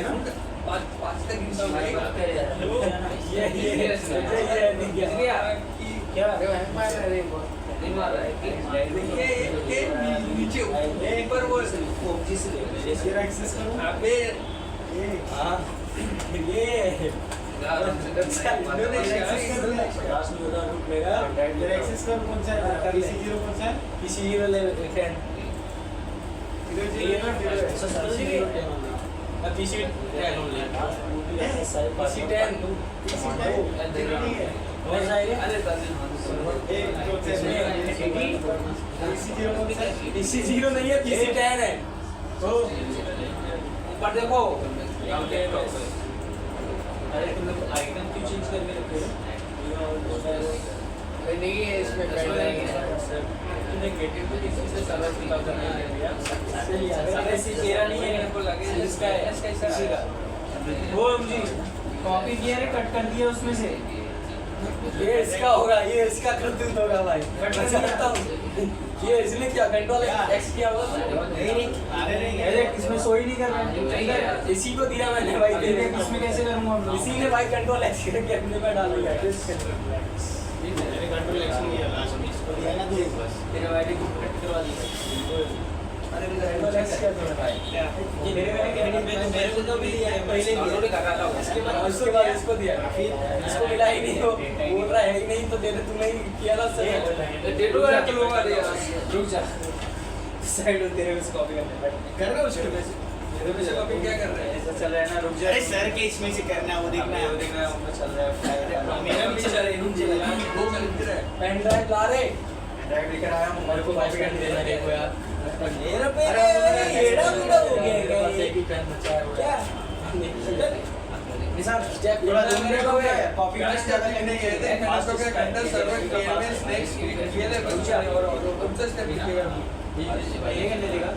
ना, 5 तक क्या नीचे ऊपर वो एक्सेस करो अबे ये एक्सेस कर कौन सा PC0 कौन सा PC0 ले इधर ये ना PC10 ओनली PC0 नहीं है, PC10 है। ऊपर देखो, अरे तुम लोग आइटम क्यों चेंज करके रखे हो? नहीं है इसमें नेगेटिव तो किसी से सारा चुका करने के लिए ऐसी तेरा नहीं है मेरे को लगे इसका है इसका का वो जी कॉपी किया है, कट कर दिया उसमें से। ये इसका होगा, ये इसका करतूत होगा भाई। मैं जानता हूँ ये इसलिए क्या कंट्रोल एक्स किया होगा। नहीं अरे इसमें सो ही नहीं कर रहा है। इसी को दिया मैंने भाई, तेरे इसमें कैसे करूँगा हम लोग? इसी ने भाई कंट्रोल एक्स करके अपने में डाल दिया। कंट्रोल एक्शन किया लास्ट में इसको दिया ना दो बस तेरे भाई ने कट करवा दी। अरे कंट्रोल एक्स क्या था भाई? ये मेरे को तो भी दिया है पहले इसके बाद इसको दिया, फिर इसको मिला ही नहीं, वो बोल रहा है ही नहीं तो तेरे तूने ही किया ना सर। टेटू वाला तो लोग आ रहे हैं, रुक जा साइड हो, तेरे में से कॉपी करने कर रहे हो उसके में से तेरे में से कॉपी क्या कर रहे हैं? ऐसा चल रहा है ना, रुक जा। अरे सर के इसमें से करना है, वो देखना है वो चल रहा है। मेरा भी चल रहा है, रुक जा। वो चल रहा है। पेन ड्राइव ला रे, ड्राइव लेकर आया हूं, मेरे को कॉपी करने देना देखो यार। मेरा पे एड़ा बुड़ा हो गया बस एक ही पेन बचा है क्या निशान स्टेप थोड़ा दूर में हो गया कॉपी करने ज्यादा करने गए थे खास करके कंटर सर्वर केएमएस नेक्स्ट ये ले बच्चा और सबसे स्टेप लिखेगा ये करने देगा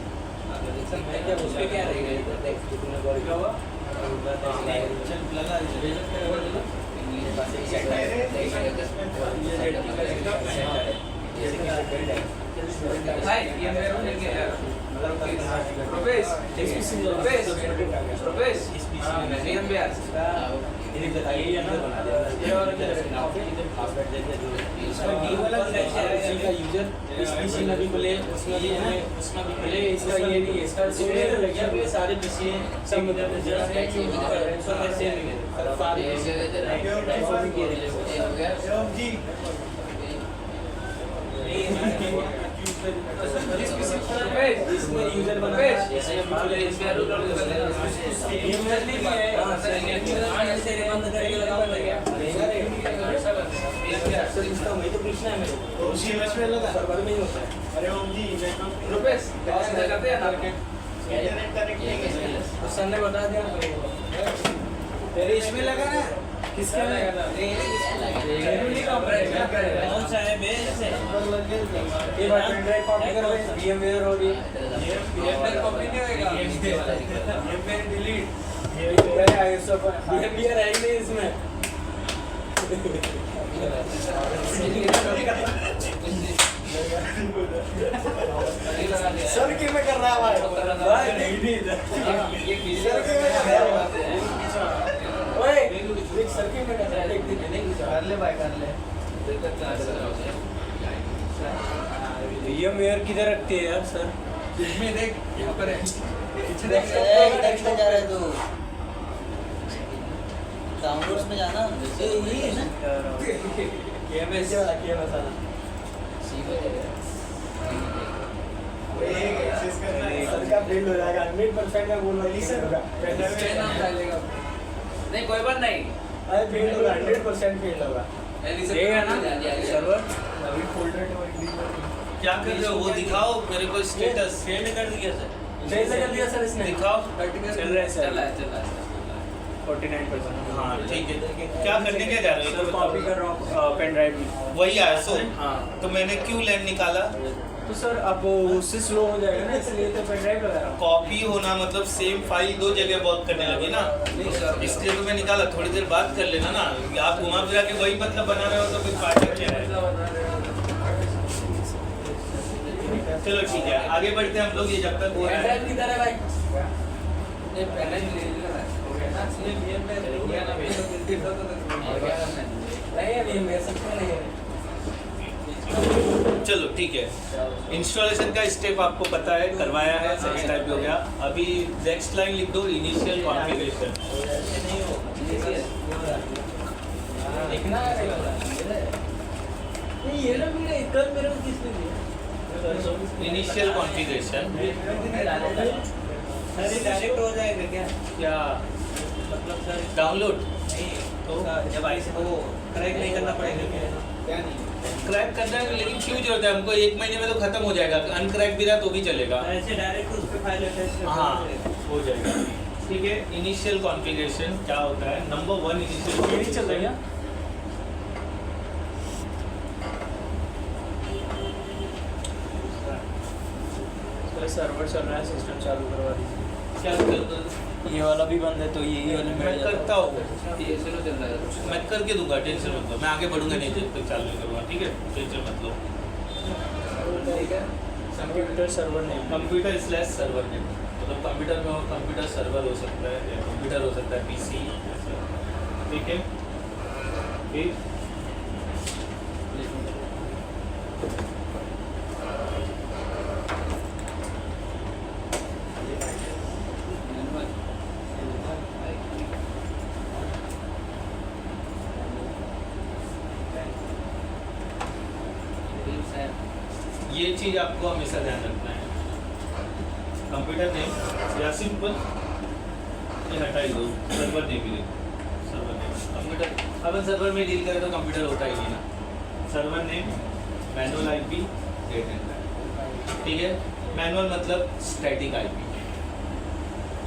मैं क्या उस पे क्या रहेगा इधर देख तूने गौर किया हुआ चल लगा भाई ये मेरे को लेके यार प्रोफेस नहीं हम यार ये बताइए ये ना बना दे ये और पासवर्ड दे दे इसका डी वाला सेक्शन का यूजर इस पीसी में भी खुले उसमें भी है उसमें भी खुले इसका ये नहीं है इसका सोने लगे हुए सारे पीसी हैं सब इधर जस्ट है कि सब ऐसे नहीं है सारे रिफॉर्म किए हैं जी इसमें यूजर बना है इसमें खुले इसमें यूजर नहीं है तेरे बंद करके लगाओ लग गया सर इसका मैं तो पूछना है मेरे को उसी में लगा सर्वर में ही होता है। अरे ओम जी रुपेश करते हैं ना इंटरनेट कनेक्ट नहीं है सर ने बता दिया तेरे इसमें लगा ना किसका लगा कौन सा है बेस है? ये बात पेन ड्राइव कॉपी करो VMware होगी VMware कॉपी नहीं होएगा VMware डिलीट VMware है सब VMware है ही नहीं इसमें सर के में कर रहा है भाई नहीं सर के में कर रहा है ओए देख सर के में कर रहा है देख कर ले भाई कर ले VMware किधर रखते हैं यार सर इसमें देख यहाँ पर है इधर से जा रहा है तू डाउनलोड्स में जाना ये है ना KMS वाला KMS वाला सर का बिल्ड हो जाएगा 100% मैं बोल रहा हूँ नहीं कोई बात नहीं अरे बिल्ड होगा 100% बिल्ड होगा ये है ना सर्वर अभी फोल्डर क्या कर रहे हो वो दिखाओ मेरे को स्टेटस सेंड कर दिया सर कैसे कर दिया सर इसने दिखाओ चल रहा है सर चल रहा है 49%। हाँ ठीक है क्या करने क्या जा रहे हो कॉपी कर रहा हूँ पेन ड्राइव में वही आया सो हाँ तो मैंने क्यों लैंड निकाला तो सर अब उससे स्लो हो जाएगा ना इसलिए तो पेन ड्राइव लगा रहा हूँ कॉपी होना मतलब सेम फाइल दो जगह वर्क करने लगी ना इसलिए तो मैं निकाला थोड़ी देर बात कर लेना ना आप घुमा फिरा के वही मतलब बना रहे हो तो फिर फायदा क्या है चलो ठीक है आगे बढ़ते हैं हम लोग ये जब तक हो रहा है किधर है भाई ये पहले ही ले लिया नहीं अभी मेरे सकते नहीं है चलो ठीक है इंस्टॉलेशन का स्टेप आपको पता है करवाया है सेकंड टाइप हो गया अभी नेक्स्ट लाइन लिख दो इनिशियल कॉन्फ़िगरेशन लिखना है नहीं ये ना मेरे कल मेरे को किसने दिया इनिशियल कॉन्फ़िगरेशन अरे डायरेक्ट हो जाएगा क्या? क्या मतलब सर डाउनलोड नहीं तो जब आई से वो क्रैक नहीं करना पड़ेगा क्या? क्रैक करना है लेकिन क्यों जरूरत है हमको 1 महीने में तो खत्म हो जाएगा अनक्रैक भी रहा तो भी चलेगा ऐसे डायरेक्ट उस पे फाइल अटैच कर हाँ हो जाएगा ठीक है इनिशियल कॉन्फ़िगरेशन क्या होता है नंबर 1 इनिशियल ये नहीं चल रही है अरे सर्वर चल रहा है, सिस्टम चालू करवा दीजिए। क्या कर ये वाला भी बंद है तो यही वाले मैं करता हूँ, ये स्लो चल रहा है। मैं करके दूंगा, टेंशन मत लो। मैं आगे बढ़ूंगा नहीं जब तक चालू नहीं करूँगा, ठीक है, टेंशन मत लो। ठीक है। कंप्यूटर सर्वर नहीं। कंप्यूटर स्लैश सर्वर नेम, मतलब कंप्यूटर में हो, कंप्यूटर सर्वर हो सकता है, या कंप्यूटर हो सकता है पीसी, ठीक है। फिर ये चीज़ आपको हमेशा ध्यान रखना है। कंप्यूटर नेम या सिंपल ये हटा ही दो, सर्वर नेम ही सर्वर नेम। कंप्यूटर अपन सर्वर में डील करें तो कंप्यूटर होता ही नहीं ना। Server name, manual IP, date and time, ठीक है। मैनुअल मतलब स्टैटिक आईपी,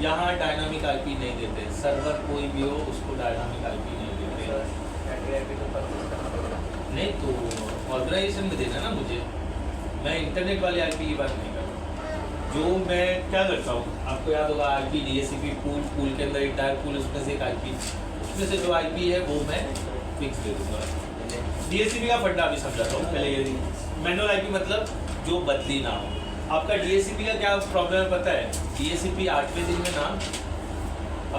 यहाँ डायनामिक आईपी नहीं देते। सर्वर कोई भी हो उसको डायनामिक आईपी नहीं देते। नहीं तो ऑर्गेनाइजेशन में देना ना मुझे, मैं इंटरनेट वाले आईपी की बात नहीं कर रहा। जो मैं क्या करता हूँ, आपको याद होगा आईपी डीएससीपी पूल के अंदर इंटायर पूल, उसमें से एक आईपी, उसमें से जो आईपी है वो मैं फिक्स दे दूँगा। डीएससीपी का फंडा भी समझाता हूँ पहले। ये मैनुअल आईपी मतलब जो बदली ना हो। आपका डीएससीपी का क्या प्रॉब्लम है पता है? डीएससीपी 8वें दिन में ना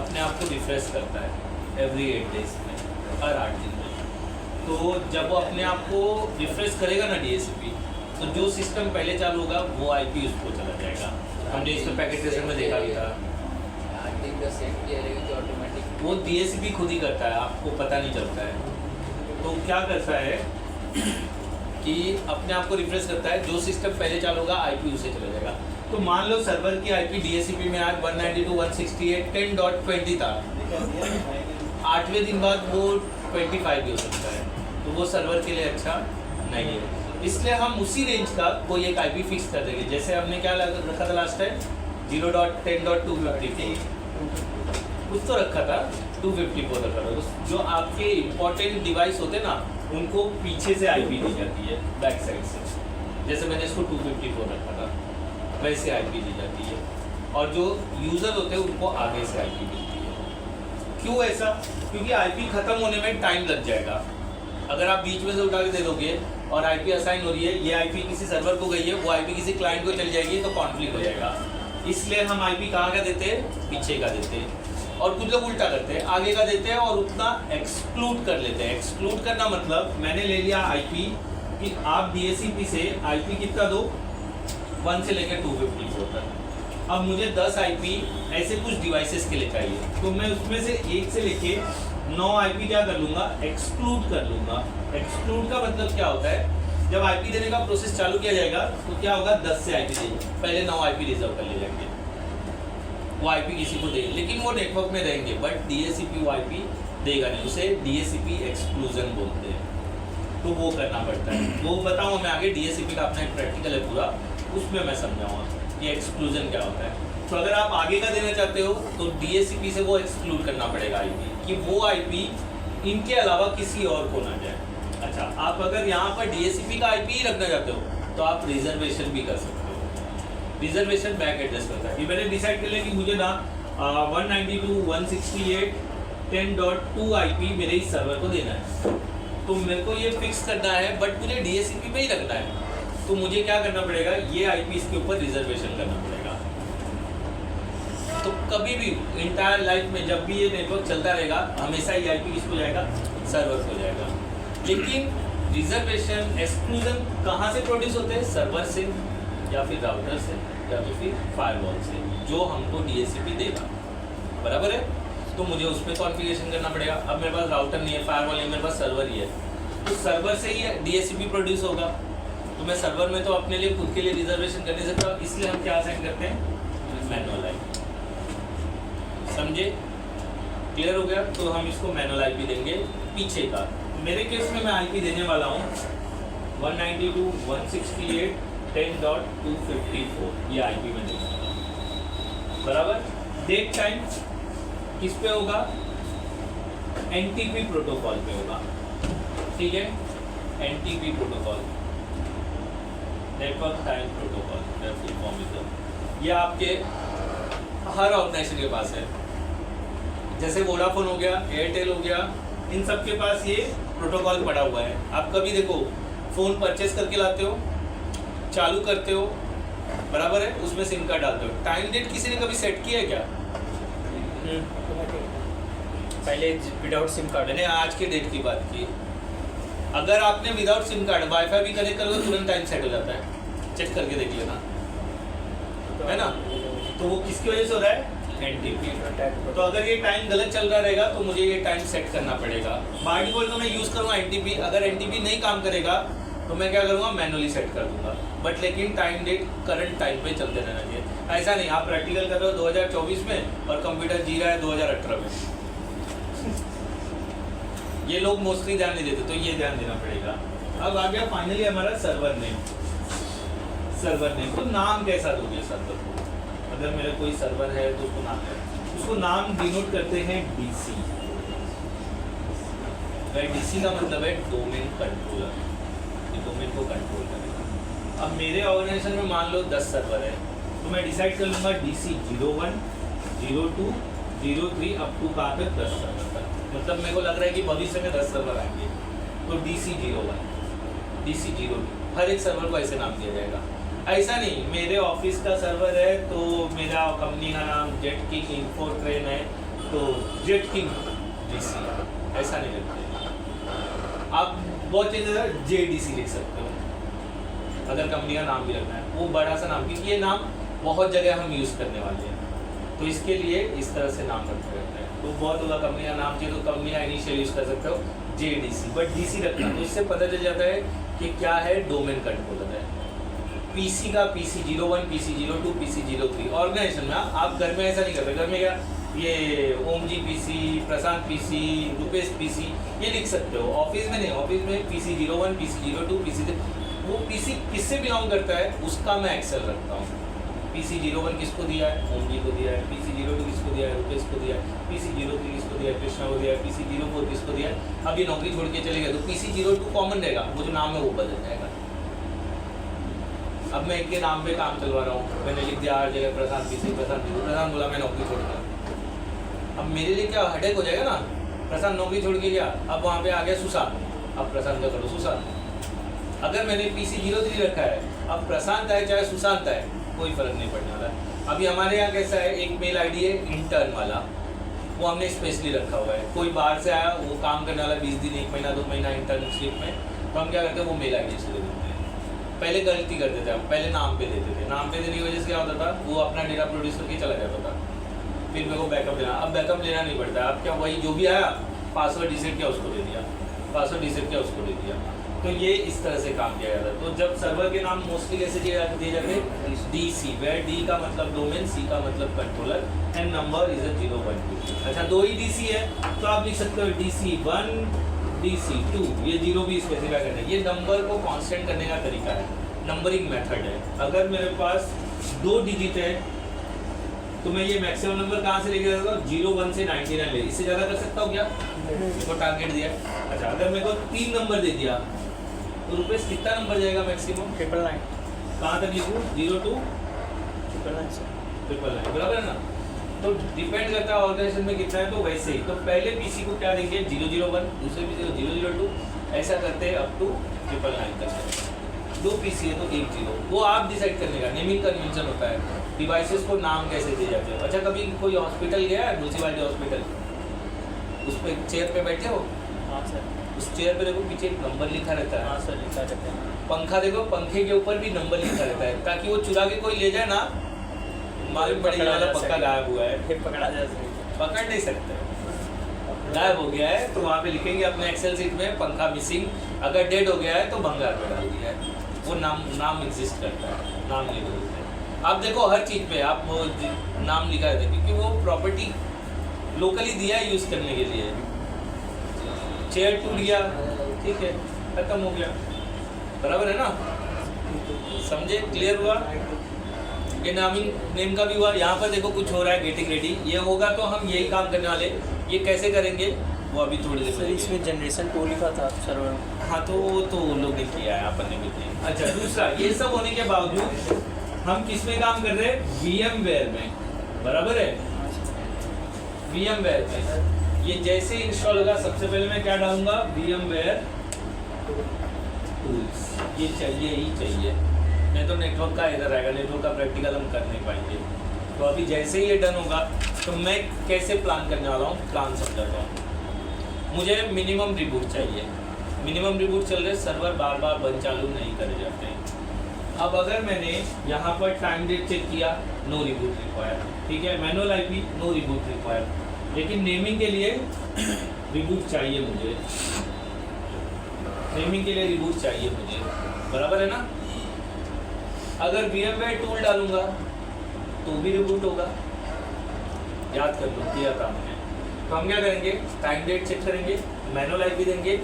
अपने आप को रिफ्रेश करता है एवरी 8 डेज में, हर 8 दिन में। तो जब वो अपने आप को रिफ्रेश करेगा ना डीएससीपी, तो जो सिस्टम पहले चालू होगा वो आईपी उसको चला जाएगा। हमने इसमें पैकेट ट्रेसर में देखा भी था। वो डीएससीपी खुद ही करता है, आपको पता नहीं चलता है। तो क्या करता है कि अपने आप को रिफ्रेश करता है, जो सिस्टम पहले चालू होगा आईपी उसे चला जाएगा। तो मान लो सर्वर की आईपी डीएससीपी में आज 192.168.10.20 था, 8वें दिन बाद वो 25 भी हो सकता है, तो वो सर्वर के लिए अच्छा नहीं है। इसलिए हम उसी रेंज का कोई एक आईपी फिक्स कर देंगे। जैसे हमने क्या रखा था लास्ट टाइम, 0.10.254 कुछ तो रखा था, 254 रखा था। जो आपके इम्पोर्टेंट डिवाइस होते ना उनको पीछे से आईपी दी जाती है, बैक साइड से। जैसे मैंने इसको 254 रखा था, वैसे आईपी दी जाती है। और जो यूज़र होते हैं उनको आगे से आईपी मिलती है। क्यों ऐसा? क्योंकि आईपी ख़त्म होने में टाइम लग जाएगा। अगर आप बीच में से उठा के दे दोगे और आईपी असाइन हो रही है, ये आईपी किसी सर्वर को गई है, वो आईपी किसी क्लाइंट को चल जाएगी, तो कॉन्फ्लिक्ट हो जाएगा। इसलिए हम आईपी कहाँ का देते हैं? पीछे का देते हैं। और कुछ लोग उल्टा करते हैं, आगे का देते हैं और उतना एक्सक्लूड कर लेते हैं। एक्सक्लूड करना मतलब मैंने ले लिया आईपी कि आप डीएससीपी से आईपी कितना दो, 1 से लेकर 254 तक। अब मुझे 10 आईपी ऐसे कुछ डिवाइसेस के लिए चाहिए, तो मैं उसमें से 1 से लेके 9 आईपी क्या कर लूँगा? एक्सक्लूड कर लूँगा। एक्सक्लूड का मतलब क्या होता है? जब आईपी देने का प्रोसेस चालू किया जाएगा तो क्या होगा? 10 से आईपी देंगे, पहले 9 आईपी रिजर्व कर ले जाएंगे, वो आईपी किसी को देंगे, लेकिन वो नेटवर्क में रहेंगे, बट डीएससीपी वो आईपी देगा नहीं। उसे डीएससीपी एक्सक्लूजन बोलते हैं। तो वो करना पड़ता है, वो बताऊँगा मैं आगे। डीएससीपी का अपना एक प्रैक्टिकल है पूरा, उसमें मैं समझाऊँगा कि एक्सक्लूजन क्या होता है। तो अगर आप आगे का देना चाहते हो तो डीएससीपी से वो एक्सक्लूड करना पड़ेगा आईपी, कि वो आईपी इनके अलावा किसी और को ना जाए। अच्छा, आप अगर यहाँ पर डीएससीपी का आईपी ही रखना चाहते हो तो आप रिजर्वेशन भी कर सकते हो। रिजर्वेशन बैक एड्रेस करता है। ये मैंने डिसाइड कर लिया कि मुझे ना 192.168.10.2 आईपी मेरे इस सर्वर को देना है, तो मेरे को ये फिक्स करना है, बट मुझे डीएससीपी पे ही रखना है। तो मुझे क्या करना पड़ेगा? ये आईपी इसके ऊपर रिजर्वेशन करना पड़ेगा। तो कभी भी इंटायर लाइफ में जब भी ये नेटवर्क चलता रहेगा, हमेशा ये आईपी किसको जाएगा? सर्वर को जाएगा। लेकिन रिजर्वेशन एक्सक्लूजन कहाँ से प्रोड्यूस होते हैं? सर्वर से, या फिर राउटर से, या तो फिर फायरवॉल से, जो हमको डीएससीपी देगा। बराबर है? तो मुझे उस पर कॉन्फ़िगरेशन करना पड़ेगा। अब मेरे पास राउटर नहीं है, फायरवॉल नहीं, मेरे पास सर्वर ही है, तो सर्वर से ही डीएससीपी प्रोड्यूस होगा। तो मैं सर्वर में तो अपने लिए खुद के लिए रिजर्वेशन कर नहीं सकता, इसलिए हम क्या असाइन करते हैं? Manual IP. समझे? क्लियर हो गया? तो हम इसको मैनुअल आईपी देंगे पीछे का। मेरे केस में मैं आईपी देने वाला हूँ 192.168.10.254, ये आईपी में देने वाला हूँ। बराबर? डेट टाइम किस पे होगा? एनटीपी प्रोटोकॉल पे होगा। ठीक है? NTP protocol, network time protocol, full form is ये आपके हर ऑर्गेनाइजेशन के पास है। जैसे वोडाफोन हो गया, एयरटेल हो गया, इन सब के पास ये प्रोटोकॉल पड़ा हुआ है। आप कभी देखो फ़ोन परचेस करके लाते हो, चालू करते हो, बराबर है, उसमें सिम कार्ड डालते हो। टाइम डेट किसी ने कभी सेट किया है क्या? पहले विदाउट सिम कार्ड मैंने आज के डेट की बात की। अगर आपने विदाउट सिम कार्ड वाईफाई भी कनेक्ट करोगे तुरंत टाइम सेट हो जाता है, चेक करके देख लेना, है ना। तो वो किसकी वजह से हो रहा है? एनटीपी। तो अगर ये टाइम गलत चल रहा रहेगा तो मुझे ये टाइम सेट करना पड़ेगा। बाय डिफॉल्ट तो मैं यूज़ करूँगा एनटीपी। अगर एनटीपी नहीं काम करेगा तो मैं क्या करूँगा, मैनुअली सेट कर दूंगा। बट लेकिन टाइम डेट करंट टाइम पे चलते रहना चाहिए। ऐसा नहीं आप प्रैक्टिकल कर रहे हो 2024 में और कंप्यूटर जी रहा है 2018 में। ये लोग मोस्टली ध्यान नहीं देते, तो ये ध्यान देना पड़ेगा। अब आ गया फाइनली हमारा सर्वर नेम। सर्वर नेम तो नाम कैसा दोगे सर्वर को? अगर मेरा कोई सर्वर है तो उसको नाम है, उसको नाम डिनोट करते हैं डीसी। डीसी का मतलब है डोमेन कंट्रोलर, डोमेन को कंट्रोल करेगा। अब मेरे ऑर्गेनाइजेशन में मान लो 10 सर्वर है, तो मैं डिसाइड कर लूँगा DC 01, 02, 03 अप टू कहाँ पे 10 सर्वर तक। मतलब मेरे को लग रहा है कि भविष्य में 10 सर्वर आएंगे, तो DC 01, DC 02 हर एक सर्वर को ऐसे नाम दिया जाएगा। ऐसा नहीं मेरे ऑफिस का सर्वर है तो मेरा कंपनी का नाम जेट किंग इन्फोट्रेन है तो जेट किंग DC, ऐसा नहीं करते। आप बहुत चीज़ें JDC लिख सकते हो अगर कंपनी का नाम भी रखना है, वो बड़ा सा नाम, क्योंकि ये नाम बहुत जगह हम यूज़ करने वाले हैं, तो इसके लिए इस तरह से नाम रखते रहते हैं। तो बहुत होगा कंपनी का नाम चाहिए तो कंपनी का इनिशियल यूज़ कर सकते हो JDC, बट DC रखना, तो इससे पता चल जाता है कि क्या है, डोमेन कंट्रोलर है। PC का PC 01, PC 02, PC 03 ऑर्गेनाइजेशन में। आप घर में ऐसा नहीं करते, घर में क्या ये ओम जी PC, प्रशांत PC, रुपेश PC ये लिख सकते हो। ऑफिस में नहीं, ऑफिस में PC 01, PC 02, PC वो PC किससे बिलोंग करता है उसका मैं एक्सेल रखता हूँ। PC 01 किसको दिया है, ओम जी को दिया है। PC 02 किसको दिया है, रुपेश को दिया है। PC 03 किसको दिया है, कृष्णा को दिया है। PC 04 किसको दिया है। अब ये नौकरी छोड़ के चले गए तो PC 02 कॉमन रहेगा, वो जो नाम है वो बदल जाएगा। अब मैं इनके नाम पे काम चलवा रहा हूँ, मैंने लिख दिया हर जगह प्रशांत PC, प्रशांत बोला मैं नौकरी छोड़ गया। अब मेरे लिए क्या हेडेक हो जाएगा ना, प्रशांत नौकरी छोड़ के गया, अब वहाँ पे आ गया सुशांत, अब प्रशांत का करो सुशांत। अगर मैंने PC 03 रखा है, अब प्रशांत आए चाहे सुशांत आए कोई फर्क नहीं पड़ने वाला है। अभी हमारे यहाँ कैसा है, एक मेल ID है इंटर्न वाला, वो हमने स्पेशली रखा हुआ है। कोई बाहर से आया, वो काम करने वाला 20 दिन, 1 महीना, 2 महीना इंटर्नशिप में, तो हम क्या करते हैं वो मेल ID से दे देते हैं। पहले गलती करते थे हम, पहले नाम पे देते थे। नाम पे देने की वजह से क्या होता था, वो अपना डेटा प्रोड्यूस करके चला जाता था, फिर मेरे को बैकअप लेना। अब बैकअप लेना नहीं पड़ता है, अब क्या वही जो भी आया पासवर्ड रीसेट किया उसको दे दिया, पासवर्ड रीसेट किया उसको दे दिया। तो ये इस तरह से काम किया जाता है। तो जब सर्वर के नाम मोस्टली कैसे दिए जाते हैं, DC, वेयर D का मतलब डोमेन, C का मतलब कंट्रोलर एंड नंबर इज 012। अच्छा 2 ही DC है तो आप लिख सकते हो DC1, DC2, ये 0 भी स्पेसिफाई करना है। ये नंबर को कांस्टेंट करने का तरीका है, नंबरिंग मेथड है। अगर मेरे पास 2 डिजिट है तो मैं ये मैक्सिमम नंबर कहाँ से लेके जाता हूँ, 01 से 99 ले, इससे ज़्यादा कर सकता हूँ क्या, मेरे को टारगेट दिया। अच्छा अगर मेरे को 3 नंबर दे दिया तो रुपये कितना नंबर जाएगा मैक्सिमम, 999 कहाँ तक लिखूँ, 02, 999, बराबर है ना। तो डिपेंड करता है ऑर्गेनाइजेशन में कितना है, तो वैसे ही तो पहले PC को क्या देंगे 001, दूसरे PC को 002, ऐसा करते हैं अप टू 999 तक। 2 PC है तो 10, वो आप डिसाइड करने का नेमिंग कन्वेंशन होता है। डिवाइसेस को नाम कैसे दिए जाते हैं। अच्छा कभी कोई हॉस्पिटल गया है, म्यूनसिपालिटी हॉस्पिटल, उस पर चेयर पे बैठे हो, हाँ सर, उस चेयर पे देखो पीछे एक नंबर लिखा रहता है। हाँ सर लिखा रहता है। पंखा देखो, पंखे के ऊपर भी नंबर लिखा रहता है, ताकि वो चुरा के कोई ले जाए ना, मालूम पड़ेगा वाला पक्का गायब हुआ है, फिर पकड़ा जा सके, पकड़ नहीं सकते, गायब हो गया है। तो वहाँ पे लिखेंगे अपने एक्सेल शीट में पंखा मिसिंग, अगर डेड हो गया है तो भंगार में डाल दिया है, वो नाम एग्जिस्ट करता है, नाम लिख देते हैं। आप देखो हर चीज़ पे आप वो नाम लिखा रहता है, क्योंकि वो प्रॉपर्टी लोकली दिया है यूज़ करने के लिए। चेयर टूट गया, ठीक है, खत्म हो गया, बराबर है ना, समझे, क्लियर हुआ। ये नामिंग नेम का भी हुआ। यहाँ पर देखो कुछ हो रहा है, गेटिंग रेडी, ये होगा तो हम यही काम करने वाले। ये कैसे करेंगे वो अभी थोड़ी देर सर इसमें जनरेशन टू लिखा था सर्वर। हाँ तो वो तो उन लोग ने किया है, अपन ने भी किया। अच्छा दूसरा, ये सब होने के बावजूद हम किस में काम कर रहे हैं? VMware में, बराबर है? VMware में ये जैसे इंस्टॉल होगा सबसे पहले मैं क्या डालूंगा? VMware tools. ये चाहिए ही चाहिए, नहीं तो नेटवर्क का एरर आएगा, नेटवर्क का प्रैक्टिकल हम कर नहीं पाएंगे। तो अभी जैसे ही ये डन होगा तो मैं कैसे प्लान करने वाला हूँ, प्लान समझाता हूँ। मुझे मिनिमम रिबूट चाहिए। मिनिमम रिबूट चल रहे, सर्वर बार बार बंद चालू नहीं करे जाते हैं। अब अगर मैंने यहाँ पर टाइम डेट चेक किया, नो रिबूट रिक्वायर, ठीक है, manual IP no reboot require, लेकिन नेमिंग के लिए रिबूट चाहिए मुझे, नेमिंग के लिए रिबूट चाहिए मुझे, बराबर है ना? अगर VMware टूल डालूंगा तो भी रिबूट होगा, याद कर लो, किया था हमने। तो हम क्या करेंगे? टाइम डेट चेक करेंगे, मैनुअल आईपी देंगे,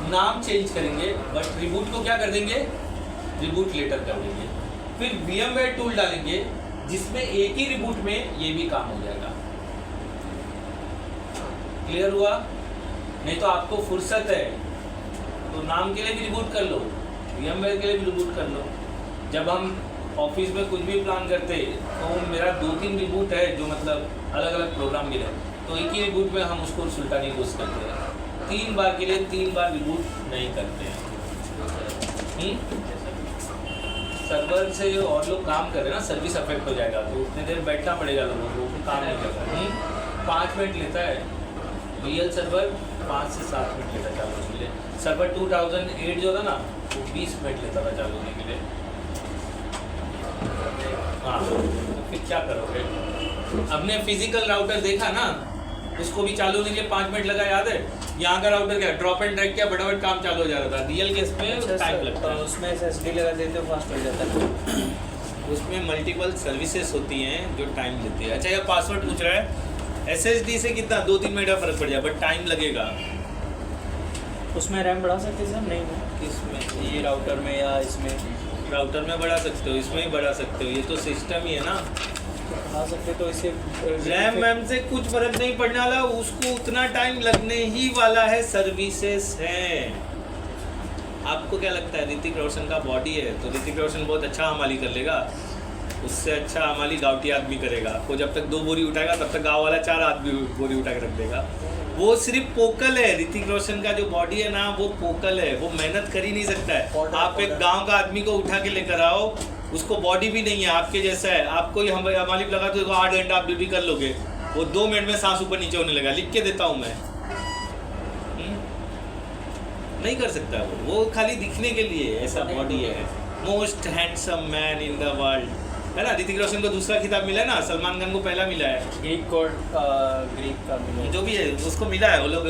नाम चेंज करेंगे, बट रिबूट को क्या कर देंगे? रिबूट लेटर कर देंगे। फिर VMware टूल डालेंगे जिसमें एक ही रिबूट में ये भी काम हो जाएगा। क्लियर हुआ? नहीं तो आपको फुर्सत है तो नाम के लिए भी रिबूट कर लो, VMware के लिए भी रिबूट कर लो। जब हम ऑफिस में कुछ भी प्लान करते तो मेरा 2-3 रिबूट है, जो मतलब अलग अलग प्रोग्राम के लिए, तो एक ही रिबूट में हम उसको सुलटाने की कोशिश करते हैं। 3 बार के लिए 3 बार रिबूट नहीं करते हैं। सर्वर से और लोग काम कर रहे हैं ना, सर्विस अफेक्ट हो जाएगा, तो उतने देर बैठना पड़ेगा लोगों को, काम नहीं करता। 5 मिनट लेता है रियल सर्वर, 5 से 7 मिनट लेता चालू होने के लिए। सर्वर 2008 जो था ना, वो 20 मिनट लेता था चालू होने के लिए। हाँ, तो फिर क्या करोगे? हमने फिजिकल राउटर देखा ना, उसको भी चालू होने के लिए 5 मिनट लगा, याद है? यहाँ का राउटर क्या, ड्रॉप एंड ड्रैग किया, फटाफट काम चालू हो जा रहा था। रियल केस में टाइम लगता है। उसमें SSD लगा देते हो, फास्ट हो जाता है। उसमें मल्टीपल सर्विसेज होती हैं जो टाइम लेती है। अच्छा, ये पासवर्ड पूछ रहा है, SSD से कितना 2-3 मिनट का फर्क पड़ जाए, बट टाइम लगेगा। उसमें रैम बढ़ा सकते हैं सर? नहीं, किसमें? ये राउटर में या इसमें? राउटर में बढ़ा सकते हो, इसमें ही बढ़ा सकते हो, ये तो सिस्टम ही है ना। बढ़ा सकते तो इससे रैम वैम से कुछ फर्क नहीं पड़ने वाला, उसको उतना टाइम लगने ही वाला है, सर्विसेज हैं। आपको क्या लगता है, ऋतिक रोशन का बॉडी है तो ऋतिक रोशन बहुत अच्छा हमाली कर लेगा? उससे अच्छा हमाली गाँवटी आदमी करेगा। वो जब तक 2 बोरी उठाएगा तब तक गाँव वाला 4 आदमी बोरी उठा के रख देगा। वो सिर्फ पोकल है। ऋतिक रोशन का जो बॉडी है ना, वो पोकल है, वो मेहनत कर ही नहीं सकता है। आप एक गांव का आदमी को उठा के लेकर आओ, उसको बॉडी भी नहीं है, आपके जैसा है, आपको ही हम मालिक लगा तो 8 घंटा आप ड्यूटी कर लोगे, वो 2 मिनट में सांस ऊपर नीचे होने लगा। लिख के देता हूँ मैं, नहीं कर सकता वो खाली दिखने के लिए ऐसा बॉडी है। Most handsome man in the world है ना। ऋतिक रोशन को दूसरा खिताब मिला है ना, सलमान खान को पहला मिला है। ग्रीक का मिला, जो भी है उसको मिला है, वो लोग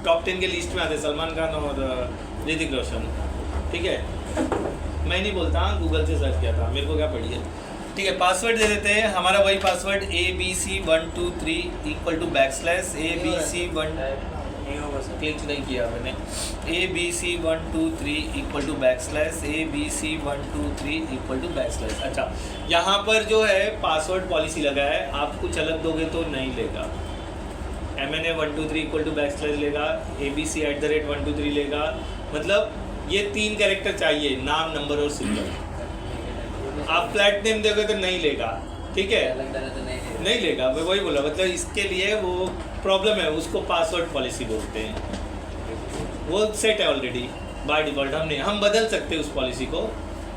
टॉप 10 के लिस्ट में आते हैं, सलमान खान और ऋतिक रोशन, ठीक है। मैं नहीं बोलता, गूगल से सर्च किया था, मेरे को क्या पड़ी है, ठीक है। पासवर्ड दे देते हैं, हमारा वही पासवर्ड ABC123 = ABC1 नहीं होगा सर। क्लिक नहीं किया मैंने। ABC123 = ABC123 अच्छा, यहाँ पर जो है पासवर्ड पॉलिसी लगा है, आप कुछ अलग दोगे तो नहीं लेगा। MNA123 = लेगा, ABC@123 लेगा, मतलब ये 3 कैरेक्टर चाहिए, नाम, नंबर और सिंबल। आप फ्लैट नेम दोगे तो नहीं लेगा, ठीक है, नहीं लेगा। मैं वही बोला, मतलब इसके लिए वो प्रॉब्लम है, उसको पासवर्ड पॉलिसी बोलते हैं। वो सेट है ऑलरेडी बाय डिफ़ॉल्ट, हम बदल सकते हैं उस पॉलिसी को,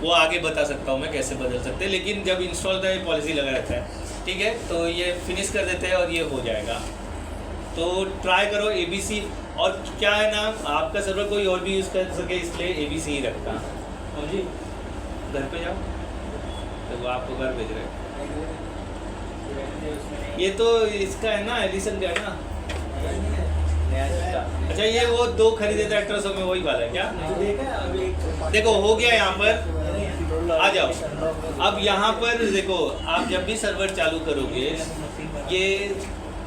वो आगे बता सकता हूँ मैं कैसे बदल सकते हैं, लेकिन जब इंस्टॉल होता है ये पॉलिसी लगा रहता है, ठीक है। तो ये फिनिश कर देते हैं और ये हो जाएगा। तो ट्राई करो ABC, और क्या है ना, आपका सर्वर कोई और भी यूज़ कर सके इसलिए ABC ही रखता। और जी घर पे जाओ तो वो आपको घर भेज रहे हैं। ये तो इसका है ना, एडिसन का है ना। अच्छा, ये वो 2 खरीदे थे 1800 में, वही वाला है क्या? देखो हो गया यहाँ पर, आ जाओ। अब यहाँ पर देखो, आप जब भी सर्वर चालू करोगे, ये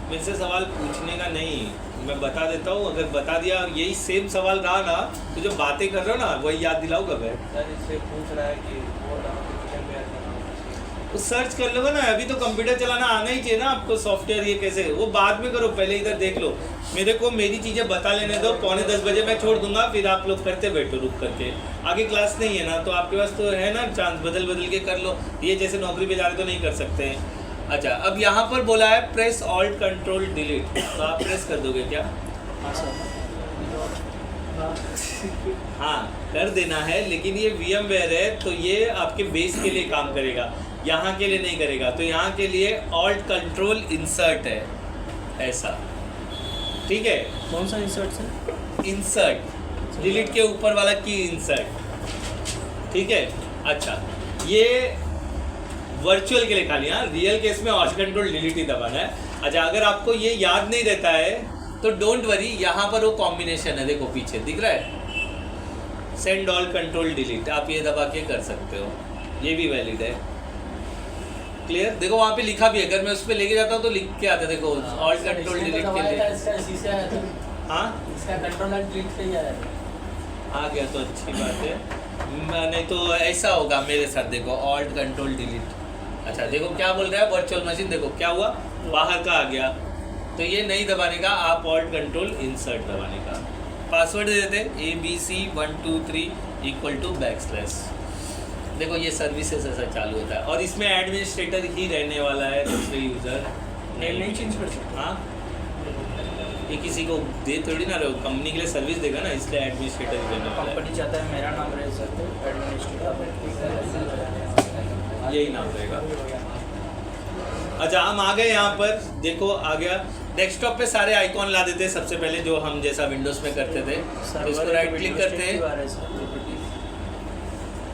मेरे से सवाल पूछने का नहीं, मैं बता देता हूँ। अगर बता दिया यही सेम सवाल रहा ना, तो जो बातें कर रहे हो ना वही याद दिलाऊंगा मैं। सर इससे पूछ रहा है कि वो नोटिफिकेशन में तो सर्च कर लोगे ना, अभी तो कंप्यूटर चलाना आना ही चाहिए ना आपको, सॉफ्टवेयर ये कैसे, वो बाद में करो, पहले इधर देख लो। मेरे को मेरी चीज़ें बता लेने दो, 9:45 बजे मैं छोड़ दूंगा, फिर आप लोग करते बैठो रुक करके। आगे क्लास नहीं है ना, तो आपके पास तो है ना चांस, बदल बदल के कर लो। ये जैसे नौकरी पे जा रहे तो नहीं कर सकते हैं। अच्छा, अब यहाँ पर बोला है प्रेस ऑल्ट कंट्रोल डिलीट, तो आप प्रेस कर दोगे क्या? हाँ कर देना है, लेकिन ये VMware है तो ये आपके बेस के लिए काम करेगा, यहाँ के लिए नहीं करेगा। तो यहाँ के लिए ऑल्ट कंट्रोल इंसर्ट है, ऐसा, ठीक है। कौन सा इंसर्ट सर? इंसर्ट, डिलीट के ऊपर वाला की इंसर्ट, ठीक है। अच्छा, ये वर्चुअल के लिए खाली, हाँ रियल केस में ऑल्ट कंट्रोल डिलीट ही दबाना है। अच्छा, अगर आपको ये याद नहीं रहता है तो डोंट वरी, यहाँ पर वो कॉम्बिनेशन है, देखो पीछे दिख रहा है, सेंड ऑल कंट्रोल डिलीट, आप ये दबा के कर सकते हो, ये भी वैलिड है। क्लियर? देखो वहाँ पे लिखा भी है, अगर मैं उस पर लेके जाता हूँ तो लिख के आता है, देखो ऑल कंट्रोल डिलीट के लिए। हाँ इसका कंट्रोल एंड डिलीट से ही आया था। आ गया तो अच्छी बात है, नहीं तो ऐसा होगा मेरे साथ, देखो ऑल्ट कंट्रोल डिलीट। अच्छा देखो क्या बोल रहा है वर्चुअल मशीन, देखो क्या हुआ, बाहर का आ गया। तो ये नहीं दबाने का, आप ऑल्ट कंट्रोल इंसर्ट दबाने का। पासवर्ड दे देते ABC123 = देखो ये सर्विसेज ऐसा चालू होता है, और इसमें एडमिनिस्ट्रेटर ही रहने वाला है, दूसरे यूज़र नहीं चेंज कर सकते। हाँ, ये किसी को दे थोड़ी ना रहे हो, कंपनी के लिए सर्विस देगा ना, इसलिए एडमिनिस्ट्रेटर ही रहने वाला कंपनी चाहता है मेरा नाम रहे सर, तो एडमिनिस्ट्रेटर है, यही नाम रहेगा। अच्छा, हम आ गए यहाँ पर, देखो आ गया। डेस्कटॉप पे सारे आइकॉन ला देते हैं सबसे पहले, जो हम जैसा विंडोज़ में करते थे। तो इसको राइट क्लिक करते हैं।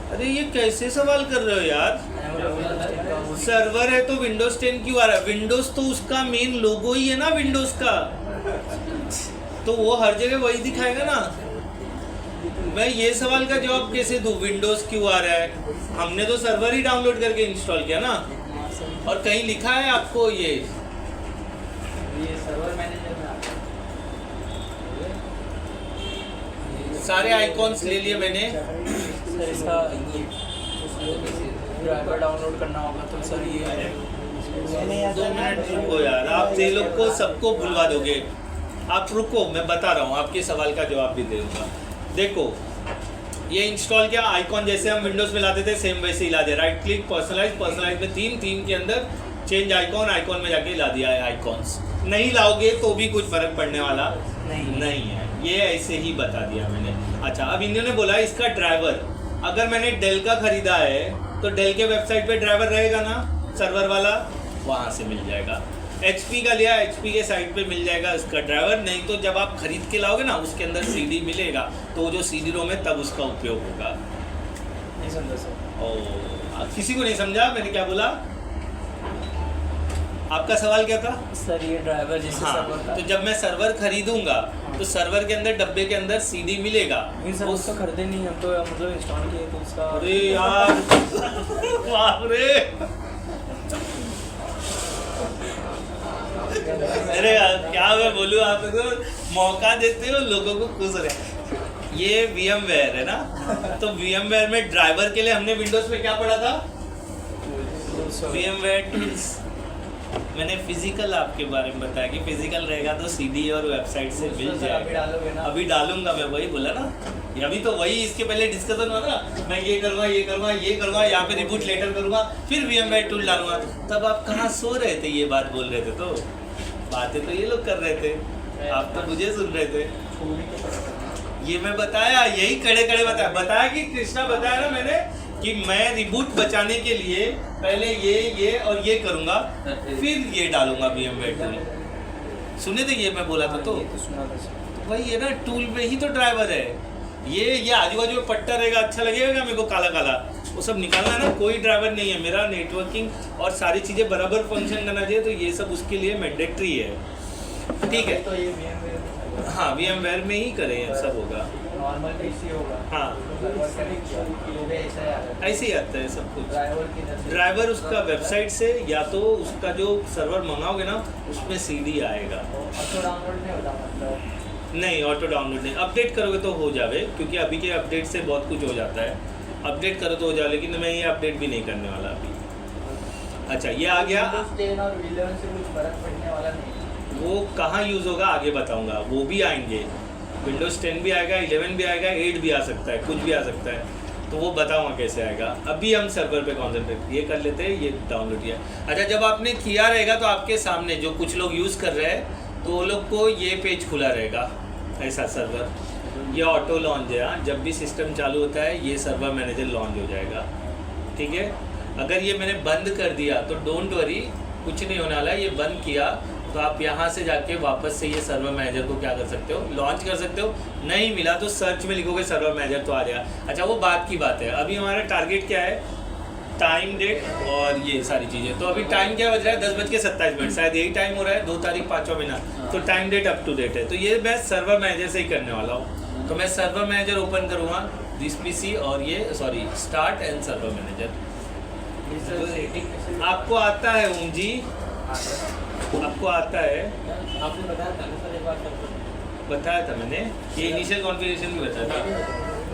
अरे ये कैसे सवाल कर रहे हो यार, सर्वर है तो विंडोज 10 क्यों आ रहा है? विंडोज तो उसका मेन लोगो ही है ना विंडोज का, तो वो हर जगह वही दिखाएगा ना। मैं ये सवाल का जवाब कैसे दूं, विंडोज क्यों आ रहा है? हमने तो सर्वर ही डाउनलोड करके इंस्टॉल किया ना, और कहीं लिखा है आपको ये सर्वर मैनेजर में आता है। सारे आइकॉन्स ले लिए मैंने। सर इसका ड्राइवर डाउनलोड करना होगा तो सर ये 2 मिनट रुको यार, आप ये लोग को सबको भुलवा दोगे। आप रुको, मैं बता रहा हूँ, आपके सवाल का जवाब भी दे दूँगा। देखो ये इंस्टॉल किया, आइकॉन जैसे हम विंडोज़ में लाते थे सेम वैसे ही ला दिया। राइट क्लिक, पर्सनलाइज में थीम के अंदर चेंज आइकॉन में जाके ला दिया है आइकॉन्स। नहीं लाओगे तो भी कुछ फर्क पड़ने वाला नहीं है, ये ऐसे ही बता दिया मैंने। अच्छा, अब इन्होंने बोला इसका ड्राइवर, अगर मैंने डेल का खरीदा है तो डेल के वेबसाइट पे ड्राइवर रहेगा ना, सर्वर वाला, वहाँ से मिल जाएगा। HP का लिया, HP के साइट पे मिल जाएगा इसका ड्राइवर। नहीं तो जब आप खरीद के लाओगे ना, उसके अंदर CD मिलेगा, तो जो CD रोम है तब उसका उपयोग होगा। नहीं समझा सर। ओ, किसी को नहीं समझा मैंने क्या बोला? आपका सवाल क्या था? सर ये ड्राइवर जैसे हाँ, सर्वर का, तो जब मैं सर्वर खरीदूंगा तो सर्वर के अंदर डब्बे के अंदर CD मिलेगा। नहीं सर उसको खरीदे नहीं, हम तो मतलब इंस्टॉल किए तो उसका। अरे यार बाप रे, अरे यार क्या मैं बोलूँ, आप लोग मौका देते हो लोगों को खुश रहे। ये VMware है ना, तो VMware में ड्राइवर के लिए हमने विंडोज में क्या पढ़ा था? VMware tools. मैंने फिजिकल आपके बारे में बताया कि फिजिकल रहेगा तो CD और वेबसाइट से मिल जाएगा। अभी डालूंगा, मैं वही बोला ना, अभी तो वही इसके पहले डिस्कशन हुआ ना, मैं ये करूँगा, यहाँ पे रिबूट लेटर करूँगा, फिर VMware टूल डालूंगा। तब आप कहाँ सो रहे थे, ये बात बोल रहे थे, तो बातें तो ये लोग कर रहे थे, आप तो मुझे सुन रहे थे। ये मैं बताया, यही कड़े बताया कि कृष्णा बताया ना मैंने कि मैं रिबूट बचाने के लिए पहले ये और ये करूँगा, फिर ये डालूंगा VMware टूल। सुने थे ये मैं बोला था, तो सुना था सर। वही है ना, टूल में ही तो ड्राइवर है। ये आजू बाजू में पट्टा रहेगा, अच्छा लगेगा मेरे को काला काला, वो सब निकालना है ना। कोई ड्राइवर नहीं है, मेरा नेटवर्किंग और सारी चीज़ें बराबर फंक्शन करना चाहिए, तो ये सब उसके लिए मैंडेटरी है, ठीक है। तो ये VMware हाँ VMware में ही करें, सब होगा। नॉर्मल PC होगा। हाँ ऐसे ही आता है सब कुछ। ड्राइवर उसका वेबसाइट से, या तो उसका जो सर्वर मंगाओगे ना उसमें CD आएगा। ऑटो डाउनलोड नहीं होता मतलब? नहीं, ऑटो डाउनलोड नहीं, अपडेट करोगे तो हो जावे, क्योंकि अभी के अपडेट से बहुत कुछ हो जाता है। अपडेट करो तो हो जाए, लेकिन मैं ये अपडेट भी नहीं करने वाला अभी। अच्छा ये आ गया, विंडोज 10 और 11 से कुछ फर्क पड़ने वाला नहीं। वो कहाँ यूज़ होगा आगे बताऊंगा, वो भी आएंगे। विंडोज़ 10 भी आएगा, 11 भी आएगा, 8 भी आ सकता है, कुछ भी आ सकता है, तो वो बताऊंगा कैसे आएगा। अभी हम सर्वर पे कॉन्सेंट्रेट ये कर लेते हैं, ये डाउनलोड किया। अच्छा जब आपने किया रहेगा तो आपके सामने जो कुछ लोग यूज़ कर रहे हैं तो वो लोग को ये पेज खुला रहेगा, ऐसा सर्वर, ये ऑटो लॉन्च है। हाँ, जब भी सिस्टम चालू होता है ये सर्वर मैनेजर लॉन्च हो जाएगा, ठीक है। अगर ये मैंने बंद कर दिया तो डोंट वरी, कुछ नहीं होने वाला है। ये बंद किया तो आप यहाँ से जाके वापस से ये सर्वर मैनेजर को क्या कर सकते हो, लॉन्च कर सकते हो। नहीं मिला तो सर्च में लिखोगे सर्वर मैनेजर तो आ जाएगा। अच्छा वो बात की बात है, अभी हमारा टारगेट क्या है, टाइम डेट और ये सारी चीज़ें। तो अभी टाइम क्या बज रहा है, 10:27, शायद यही टाइम हो रहा है, 2 तारीख 5वां महीना, तो time date up to date है। तो ये मैं सर्वर मैनेजर से ही करने वाला हूँ। तो मैं सर्वर मैनेजर ओपन करूँगा, दिस पीसी, और ये sorry start and server manager. आपको आता है ओम जी, आपको आता है, आपने बताया था ना सर एक बार सबको। बताया था मैंने, ये इनिशियल कॉन्फ़िगरेशन भी बताया था,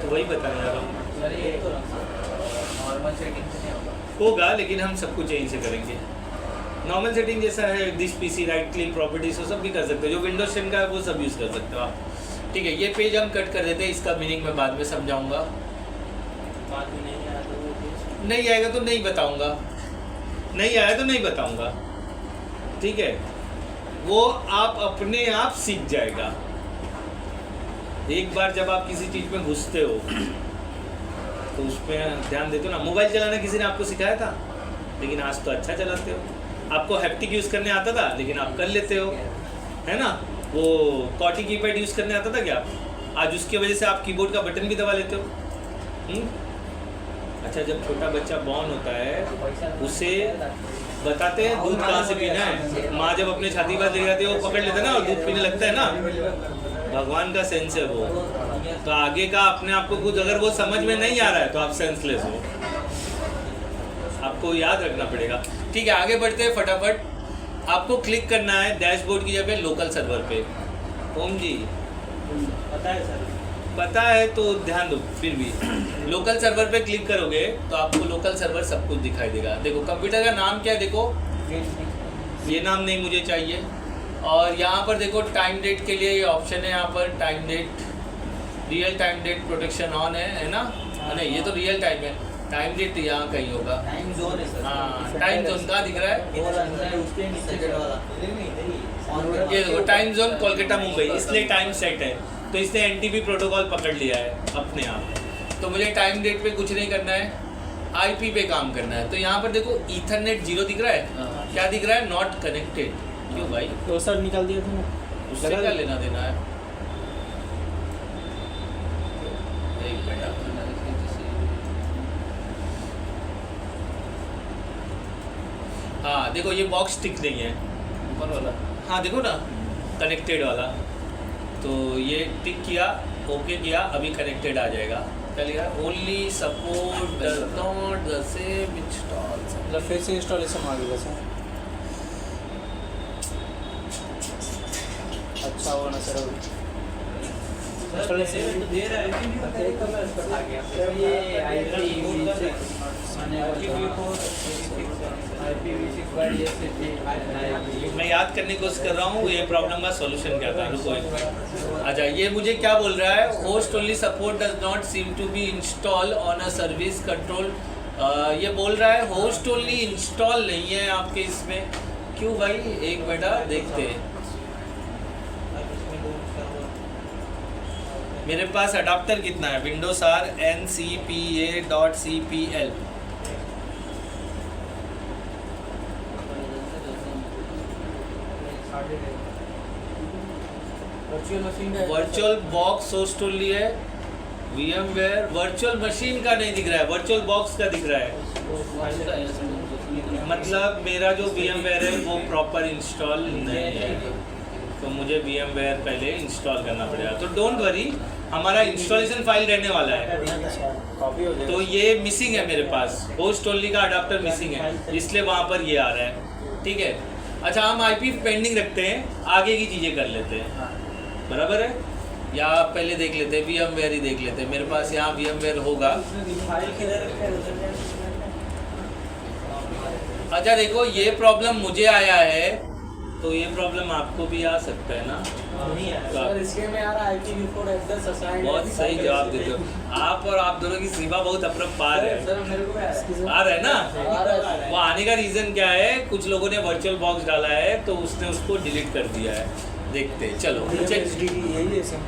तो वही बताने जा रहा हूँ। सर ये तो नॉर्मल सेटिंग से नहीं होगा। होगा लेकिन हम सब कुछ यहीं से करेंगे। नॉर्मल सेटिंग जैसा है, this PC, right click, properties, वो सब भी कर सकते हो। जो विंडोज 10 का है वो सब यूज़ कर सकते हो आप, ठीक है। ये पेज हम कट कर देते हैं, इसका मीनिंग मैं बाद में समझाऊंगा। बाद में नहीं आया तो वो पेज नहीं आएगा तो नहीं बताऊंगा, नहीं आया तो नहीं बताऊंगा, ठीक है। वो आप अपने आप सीख जाएगा। एक बार जब आप किसी चीज़ में घुसते हो तो उस पर ध्यान देते हो ना। मोबाइल चलाना किसी ने आपको सिखाया था, लेकिन आज तो अच्छा चलाते हो। आपको हैप्टिक यूज़ करने आता था, लेकिन आप कर लेते हो, है ना। वो कॉटी कीपैड यूज़ करने आता था क्या, आज उसकी वजह से आप कीबोर्ड का बटन भी दबा लेते हो। अच्छा जब छोटा बच्चा बॉर्न होता है उसे बताते हैं दूध कहाँ से पीना है, माँ जब अपने छाती पर ले जाती है वो पकड़ लेता है ना और दूध पीने लगता है ना, भगवान का सेंस है वो। तो आगे का अपने आप को कुछ अगर वो समझ में नहीं आ रहा है तो आप सेंसलेस हो, आपको याद रखना पड़ेगा, ठीक है। आगे बढ़ते हैं फटाफट। आपको क्लिक करना है डैशबोर्ड की जगह लोकल सर्वर पे। ओम जी पता है सर, पता है तो ध्यान दो, फिर भी लोकल सर्वर पे क्लिक करोगे तो आपको लोकल सर्वर सब कुछ दिखाई देगा। देखो कंप्यूटर का नाम क्या है, देखो ये नाम नहीं मुझे चाहिए। और यहाँ पर देखो टाइम डेट के लिए ये ऑप्शन है, यहाँ पर time date, real time date protection on है ना। नहीं ये तो रियल टाइम है, टाइम डेट यहाँ कहीं होगा। टाइम जोन है सर। हाँ टाइम जोन कहाँ दिख रहा है, वो रहा है उसके नीचे सेकंड वाला ये देखो टाइम जोन कोलकाता मुंबई, इसलिए टाइम सेट है। तो इसने एनटीपी प्रोटोकॉल पकड़ लिया है अपने आप। तो मुझे टाइम डेट पे कुछ नहीं करना है, आईपी पे काम करना है। तो यहाँ पर देखो ईथरनेट 0 दिख रहा है, क्या दिख रहा है, नॉट कनेक्टेड। क्यों भाई, तो सर निकाल दिया था, उससे क्या लेना देना है। एक मिनट, हाँ देखो ये बॉक्स टिक नहीं है ऊपर वाला, हाँ देखो ना कनेक्टेड वाला। तो ये टिक किया, ओके किया, अभी कनेक्टेड आ जाएगा। चलिए only support does not the same install, मतलब फिर से इंस्टॉलेशन आ गया सर। अच्छा हुआ ना सर, इंस्टॉलेशन दे रहा है एक कमरा पर आ गया। तो ये IPv6 मैं याद करने की कोशिश कर रहा हूँ ये प्रॉब्लम का सॉल्यूशन क्या था, रुको। अच्छा ये मुझे क्या बोल रहा है, host only support does not seem to be install on a service control. ये बोल रहा है होस्ट ओनली इंस्टॉल नहीं है आपके इसमें। क्यों भाई, एक बेटा देखते हैं। मेरे पास अडाप्टर कितना है, Windows R ncpa.cpl। Virtual box host only है, VMware वर्चुअल मशीन का नहीं दिख रहा है, वर्चुअल बॉक्स का दिख रहा है। मतलब मेरा जो VMware है वो प्रॉपर इंस्टॉल नहीं है, तो मुझे VMware पहले इंस्टॉल करना पड़ेगा। तो डोंट वरी, हमारा इंस्टॉलेशन फाइल रहने वाला है। तो ये मिसिंग है मेरे पास, होस्ट ओनली का अडाप्टर मिसिंग है, इसलिए वहाँ पर ये आ रहा है, ठीक है। अच्छा हम IP पेंडिंग रखते हैं, आगे की चीज़ें कर लेते हैं, बराबर है। या आप पहले देख लेते हैं, VMware ही देख लेते हैं। मेरे पास यहाँ VMware होगा, अच्छा देखो, ये प्रॉब्लम मुझे आया है तो ये प्रॉब्लम आपको भी आ सकता है ना। नहीं है सर इसके में आ रहा है IPv4 एड्रेस असाइंड। बहुत सही जवाब देते हो आप, और आप दोनों की सीमा बहुत अपरंपार है। सर मेरे को भी आ रहा है ना। आ रहा है। वो आने का रीजन क्या है, कुछ लोगों ने वर्चुअल बॉक्स डाला है तो उसने उसको डिलीट कर दिया है। देखते हैं, चलो चेक। यही है सर।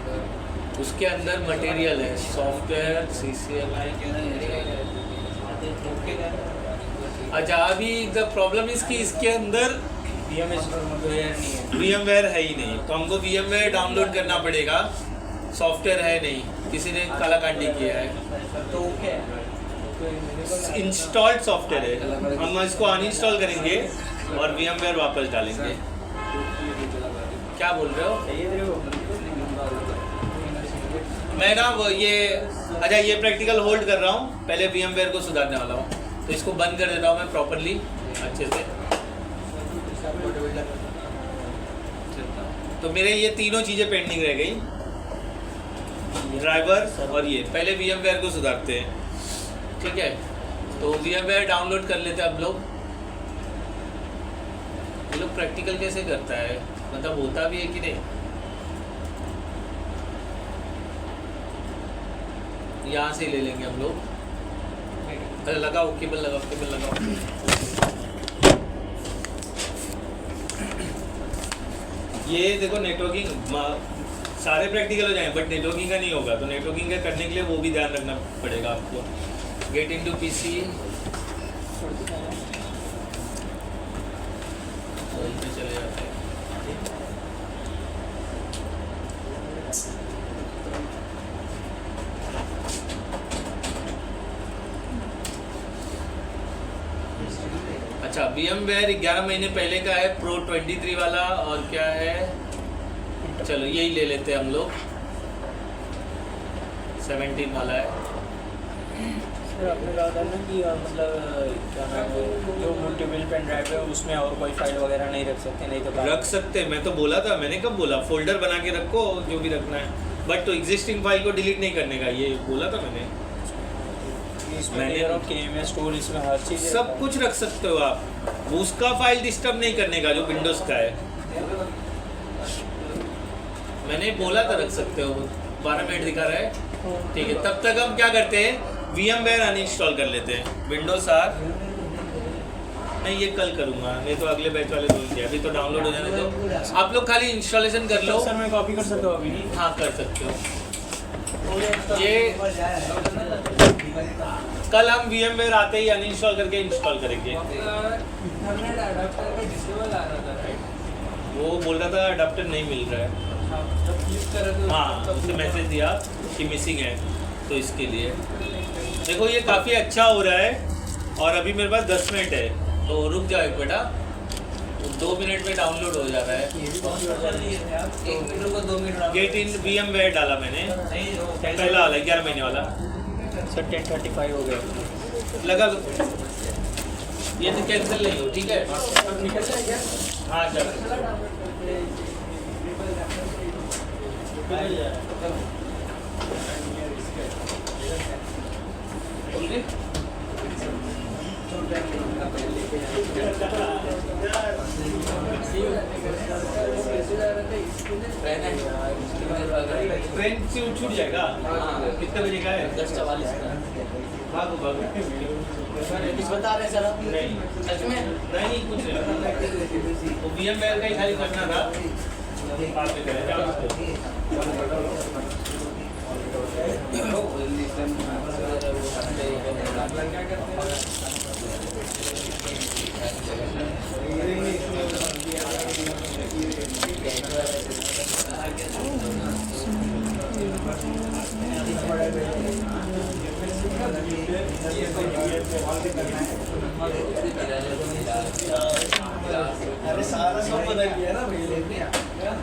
उसके अंदर मटेरियल है, सॉफ्टवेयर CCLI। अच्छा अभी द प्रॉब्लम इसकी इसके अंदर VMware है ही नहीं, तो हमको VMware डाउनलोड करना पड़ेगा। सॉफ्टवेयर है नहीं, किसी ने कालाकांडी किया है। तो क्या इंस्टॉल्ड सॉफ्टवेयर है, हम इसको अनइंस्टॉल करेंगे और VMware वापस डालेंगे। क्या बोल रहे हो? मैं ना वो ये, अच्छा ये प्रैक्टिकल होल्ड कर रहा हूँ, पहले VMware को सुधारने वाला हूँ, तो इसको बंद कर देता हूँ मैं प्रॉपरली अच्छे से। तो मेरे ये तीनों चीज़ें पेंडिंग रह गई, ड्राइवर और ये। पहले VMware को सुधारते हैं, ठीक है। तो VMware डाउनलोड कर लेते हैं अब लोग। ये लोग प्रैक्टिकल कैसे करता है, मतलब होता भी है कि नहीं। यहाँ से ले लेंगे हम लोग। अरे लगाओ केबल, लगाओ केबल लगाओ। ये देखो नेटवर्किंग, सारे प्रैक्टिकल हो जाएंगे बट नेटवर्किंग का नहीं होगा, तो नेटवर्किंग का करने के लिए वो भी ध्यान रखना पड़ेगा आपको। गेट इनटू PC, चले जाते हैं। अच्छा VMware 11 महीने पहले का है, Pro 23 वाला, और क्या है, चलो यही ले लेते हैं हम लोग। 17 वाला है। सर आपने कहा था ना कि मतलब क्या नाम है, जो मल्टीपल पेन ड्राइव है उसमें और कोई फाइल वगैरह नहीं रख सकते, नहीं तो रख सकते, मैं तो बोला था, मैंने कब बोला, फोल्डर बना के रखो जो भी रखना है, बट तो एग्जिस्टिंग फाइल को डिलीट नहीं करने का, ये बोला था मैंने। मैंने KMS स्टोर इसमें हर चीज़ सब कुछ रख सकते हो आप, उसका फाइल डिस्टर्ब नहीं करने का जो विंडोज का है। मैंने बोला था रख सकते हो। 12 मिनट दिखा रहा है, ठीक है। तब तक हम क्या करते हैं, VMware अनइंस्टॉल कर लेते हैं। विंडोज 7 नहीं, ये कल करूँगा, नहीं तो अगले बैच वाले दोगे, अभी तो डाउनलोड हो जाने दो। आप लोग खाली इंस्टॉलेशन कर लो। सर मैं कॉपी कर सकता हूँ अभी? हाँ कर सकते हो। ये कल हम VMware आते ही अनइंस्टॉल करके इंस्टॉल करेंगे। इंटरनेट अडाप्टर का डिसेबल आ रहा था, राइट? वो बोल रहा था अडाप्टर नहीं मिल रहा है। हाँ उसने मैसेज दिया कि मिसिंग है, तो इसके लिए देखो ये काफ़ी अच्छा हो रहा है। और अभी मेरे पास 10 मिनट है, तो रुक जाओ एक बेटा, 2 मिनट में डाउनलोड हो जा रहा है। 1 मिनट रुको, 2 मिनट। गेट इन VMware डाला मैंने, पहला वाला 11 महीने वाला। सर 10:35 हो गया। लगा लो, ये तो कैंसिल नहीं हो, ठीक है। निकल जाएगा? हाँ चलो। ट्रेन से छूट जाएगा। कितने बजे का है? 10:44 भागो भागो। कुछ बता रहे सर आप? नहीं सच में नहीं कुछ नहीं, वो VMware का ही खाली करना था, बाद में करें जाओ उसको। अरे सारा सब बदल गया ना भैया,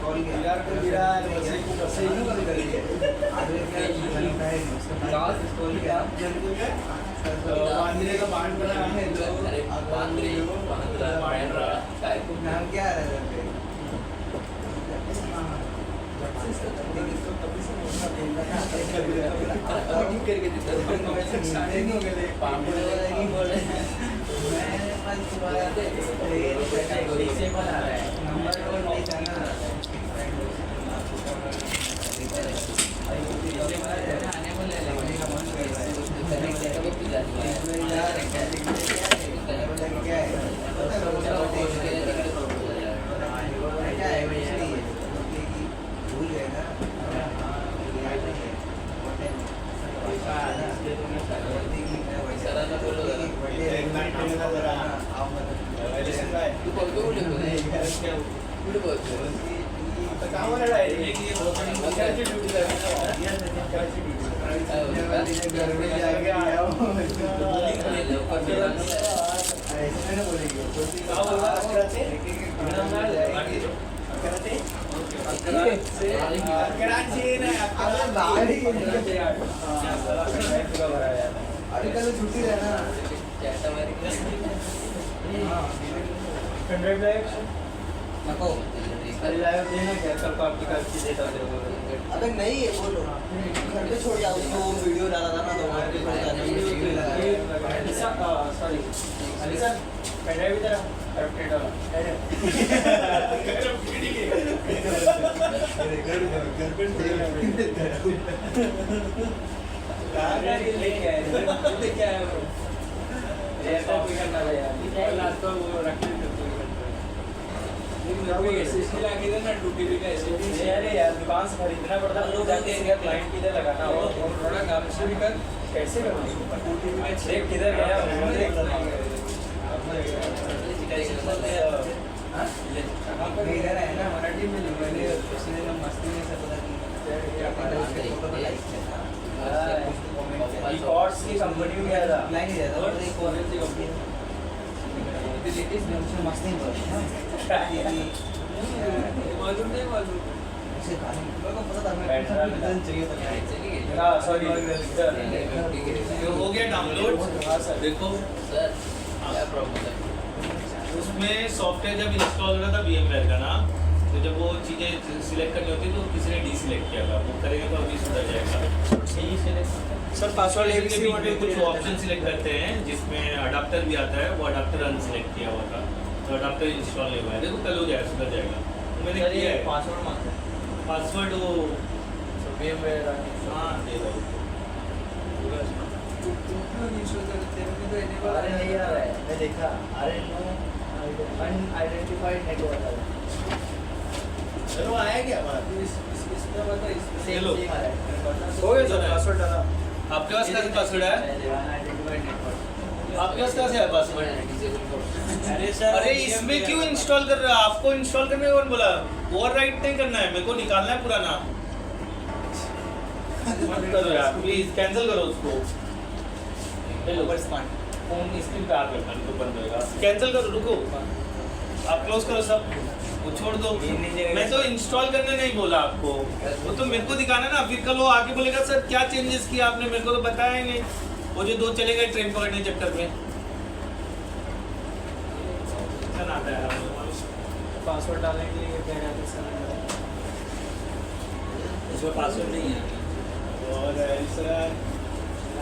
कॉल यार को गिरा नहीं सही नहीं कर रही है। लास्ट स्टोरी क्या बांद्रे का बांध बना है, अरे बांद्रे नाम क्या है करके देता छुट्टी रहना नको अबे नहीं है बोलो घर पे छोड़ जाओ उसको वीडियो डाला था ना तो सॉरी अलीसा पेन ड्राइव इधर करप्टेड वाला लेके आए लेके आए वो ऐसा कोई करना है यार लास्ट तो वो रख के एसएसडी लगा के ना 2TB का एसएसडी अरे यार दुकान से खरीदना पड़ता है लोग जाके इसका क्लाइंट किधर लगाना हो और प्रोडक्ट आप से भी कर कैसे करूं 2TB का चेक किधर गया इधर है ना मराठी में मैंने उसने मस्ती में से पता नहीं कॉर्ड्स की कंपनी में गया था लाइन ही रहता और एक कॉलेज की कंपनी लेटेस्ट में उसमें मस्त नहीं पड़ा मालूम नहीं मालूम उसे खाने को पता था मैं चाहिए था हां सॉरी तो हो गया डाउनलोड। हां सर देखो सर क्या प्रॉब्लम है उसमें सॉफ्टवेयर जब इंस्टॉल हो रहा था VMware का ना, तो जब वो चीज़ें सिलेक्ट करनी होती तो किसी ने डीसिलेक्ट किया था, वो करेंगे तो अभी सुधर जाएगा। सर पासवर्ड इसके एबीसी बीच में कुछ ऑप्शन सिलेक्ट करते हैं जिसमें अडाप्टर भी आता है, वो अडाप्टर अनसिलेक्ट किया हुआ था तो अडाप्टर इंस्टॉल नहीं हुआ है। देखो कल हो जाएगा, सुधर जाएगा। तो मैंने किया है पासवर्ड मांगता है पासवर्ड वो VMware हाँ दे दो। अरे नहीं आ रहा है मैं देखा अरे नो अनआइडेंटिफाइड नेटवर्क आ रहा है चलो आया क्या बात इसमें बता इसमें चलो। सेम आ रहा है हो गया सर पासवर्ड डाला आपके पास कैसे पासवर्ड है? अनआइडेंटिफाइड नेटवर्क आपके पास कैसे है पासवर्ड? अरे सर अरे इसमें क्यों इंस्टॉल कर रहे हो? आपको इंस्टॉल करने कौन बोला? ओवरराइट नहीं करना है, मेरे को निकालना है पुराना। मत करो यार प्लीज, कैंसिल करो उसको। फोन स्क्रीन पे आ गया, तो बंद होएगा। कैंसिल करो, रुको आप क्लोज करो सब, वो छोड़ दो। मैं तो इंस्टॉल करने नहीं बोला आपको, वो तो मेरे को दिखाना ना। फिर कल वो आके बोलेगा सर क्या चेंजेस किया आपने, मेरे को तो बताया ही नहीं। वो जो दो चले गए ट्रेन पकड़ने के चक्कर में। आता है पासवर्ड डालने के लिए क्या कहते हैं सर इसमें पासवर्ड नहीं है और सर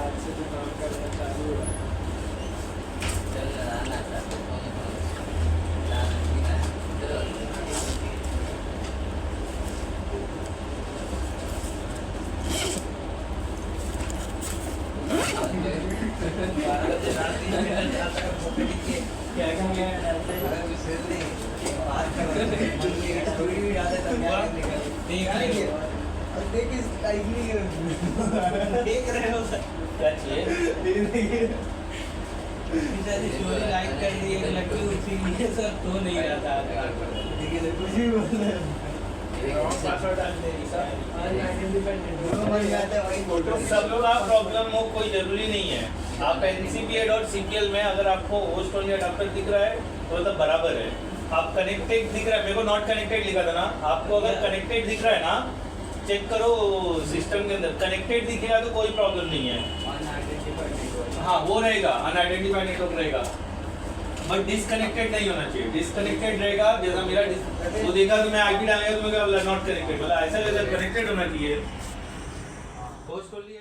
आज से जो काम करना चालू हुआ चल रहा ना सर क्या कहेंगे देख रहे हो सर क्या चाहिए? स्टोरी लाइक कर दी एक लड़की उसी लिए सर तो नहीं रहा था कुछ भी बोल रहे हैं पासवर्ड डाल देंगे सर दोनों बन जाते हैं वही फोटो सब लोग आप प्रॉब्लम हो कोई जरूरी नहीं है। आप NCPA.cpl में अगर आपको होस्ट ओनली अडाप्टर दिख रहा है तो मतलब बराबर है। आप कनेक्टेड दिख रहा है, मेरे को नॉट कनेक्टेड लिखा था ना, आपको अगर कनेक्टेड दिख रहा है ना, चेक करो सिस्टम के अंदर कनेक्टेड दिखेगा तो कोई प्रॉब्लम नहीं है। हाँ वो रहेगा, अनआइडेंटिफाइड नेटवर्क रहेगा, बट डिसकनेक्टेड नहीं होना चाहिए। डिसकनेक्टेड रहेगा, जैसा मेरा वो देखा तो मैं IP डालेगा तो मैं नॉट कनेक्टेड, मतलब ऐसा कनेक्टेड होना चाहिए। Host only